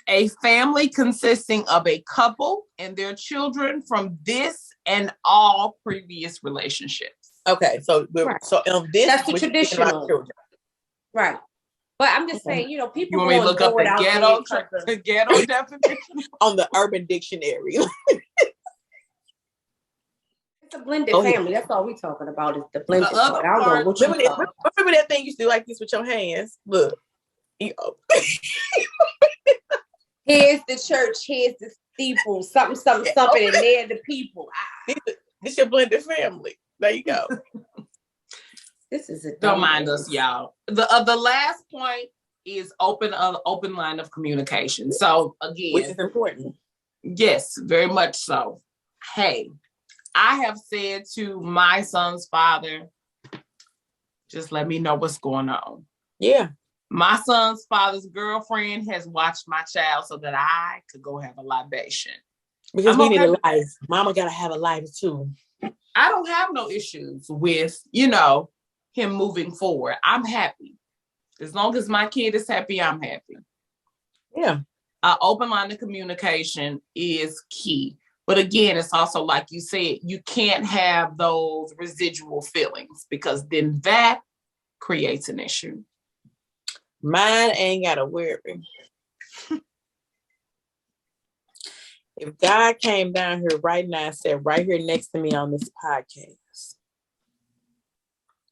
[SPEAKER 1] A family consisting of a couple and their children from this and all previous relationships.
[SPEAKER 2] Okay, so so this
[SPEAKER 3] that's the traditional, right? But I'm just saying, you know, people.
[SPEAKER 1] You want me to look up the ghetto definition
[SPEAKER 2] on the Urban Dictionary?
[SPEAKER 3] It's a blended family. That's all we're talking about is the blended. Remember
[SPEAKER 2] that thing you used to do like this with your hands? Look.
[SPEAKER 3] Here's the church. Here's the steeple. Something, and they're the people.
[SPEAKER 2] This your blended family. There you go.
[SPEAKER 3] This is
[SPEAKER 1] don't mind us, y'all. The last point is open line of communication. So again,
[SPEAKER 2] which is important.
[SPEAKER 1] Yes, very much so. Hey, I have said to my son's father, just let me know what's going on.
[SPEAKER 2] Yeah.
[SPEAKER 1] My son's father's girlfriend has watched my child so that I could go have a libation.
[SPEAKER 2] Because we need a life. Mama gotta have a life too.
[SPEAKER 1] I don't have no issues with, you know, him moving forward. I'm happy. As long as my kid is happy, I'm happy.
[SPEAKER 2] Yeah.
[SPEAKER 1] An open line of communication is key. But again, it's also like you said, you can't have those residual feelings because then that creates an issue.
[SPEAKER 2] Mine ain't gotta worry. If God came down here right now and said right here next to me on this podcast,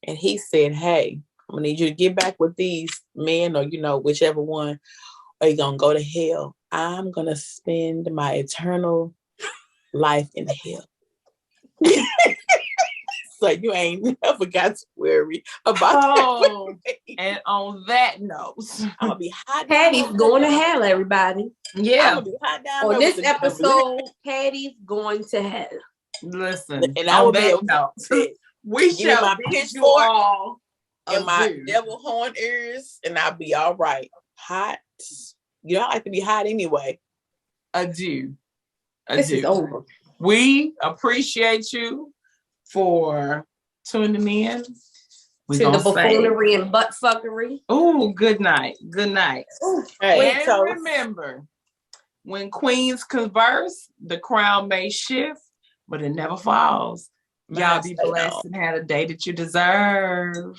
[SPEAKER 2] and he said, hey, I'm gonna need you to get back with these men or, you know, whichever one, or you're gonna go to hell. I'm gonna spend my eternal life in hell. So you ain't never got to worry about that.
[SPEAKER 1] And on that note,
[SPEAKER 2] I'm gonna be hot.
[SPEAKER 3] Patty's going to hell, everybody.
[SPEAKER 1] Yeah.
[SPEAKER 2] I'm gonna be hot down
[SPEAKER 3] on this episode, Patty's going to hell.
[SPEAKER 1] Listen,
[SPEAKER 2] and I will be
[SPEAKER 1] we shall
[SPEAKER 2] my
[SPEAKER 1] pitchfork all
[SPEAKER 2] and my devil horn ears, and I'll be all right. Hot. You know, I like to be hot anyway.
[SPEAKER 1] Adieu.
[SPEAKER 3] This is over.
[SPEAKER 1] We appreciate you for tuning in.
[SPEAKER 3] To the buffoonery and butt fuckery.
[SPEAKER 1] Oh, good night. Good night.
[SPEAKER 3] Ooh,
[SPEAKER 1] and remember, when queens converse, the crown may shift, but it never falls. Y'all be blessed and have a day that you deserve.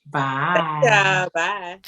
[SPEAKER 1] Bye.
[SPEAKER 2] Bye.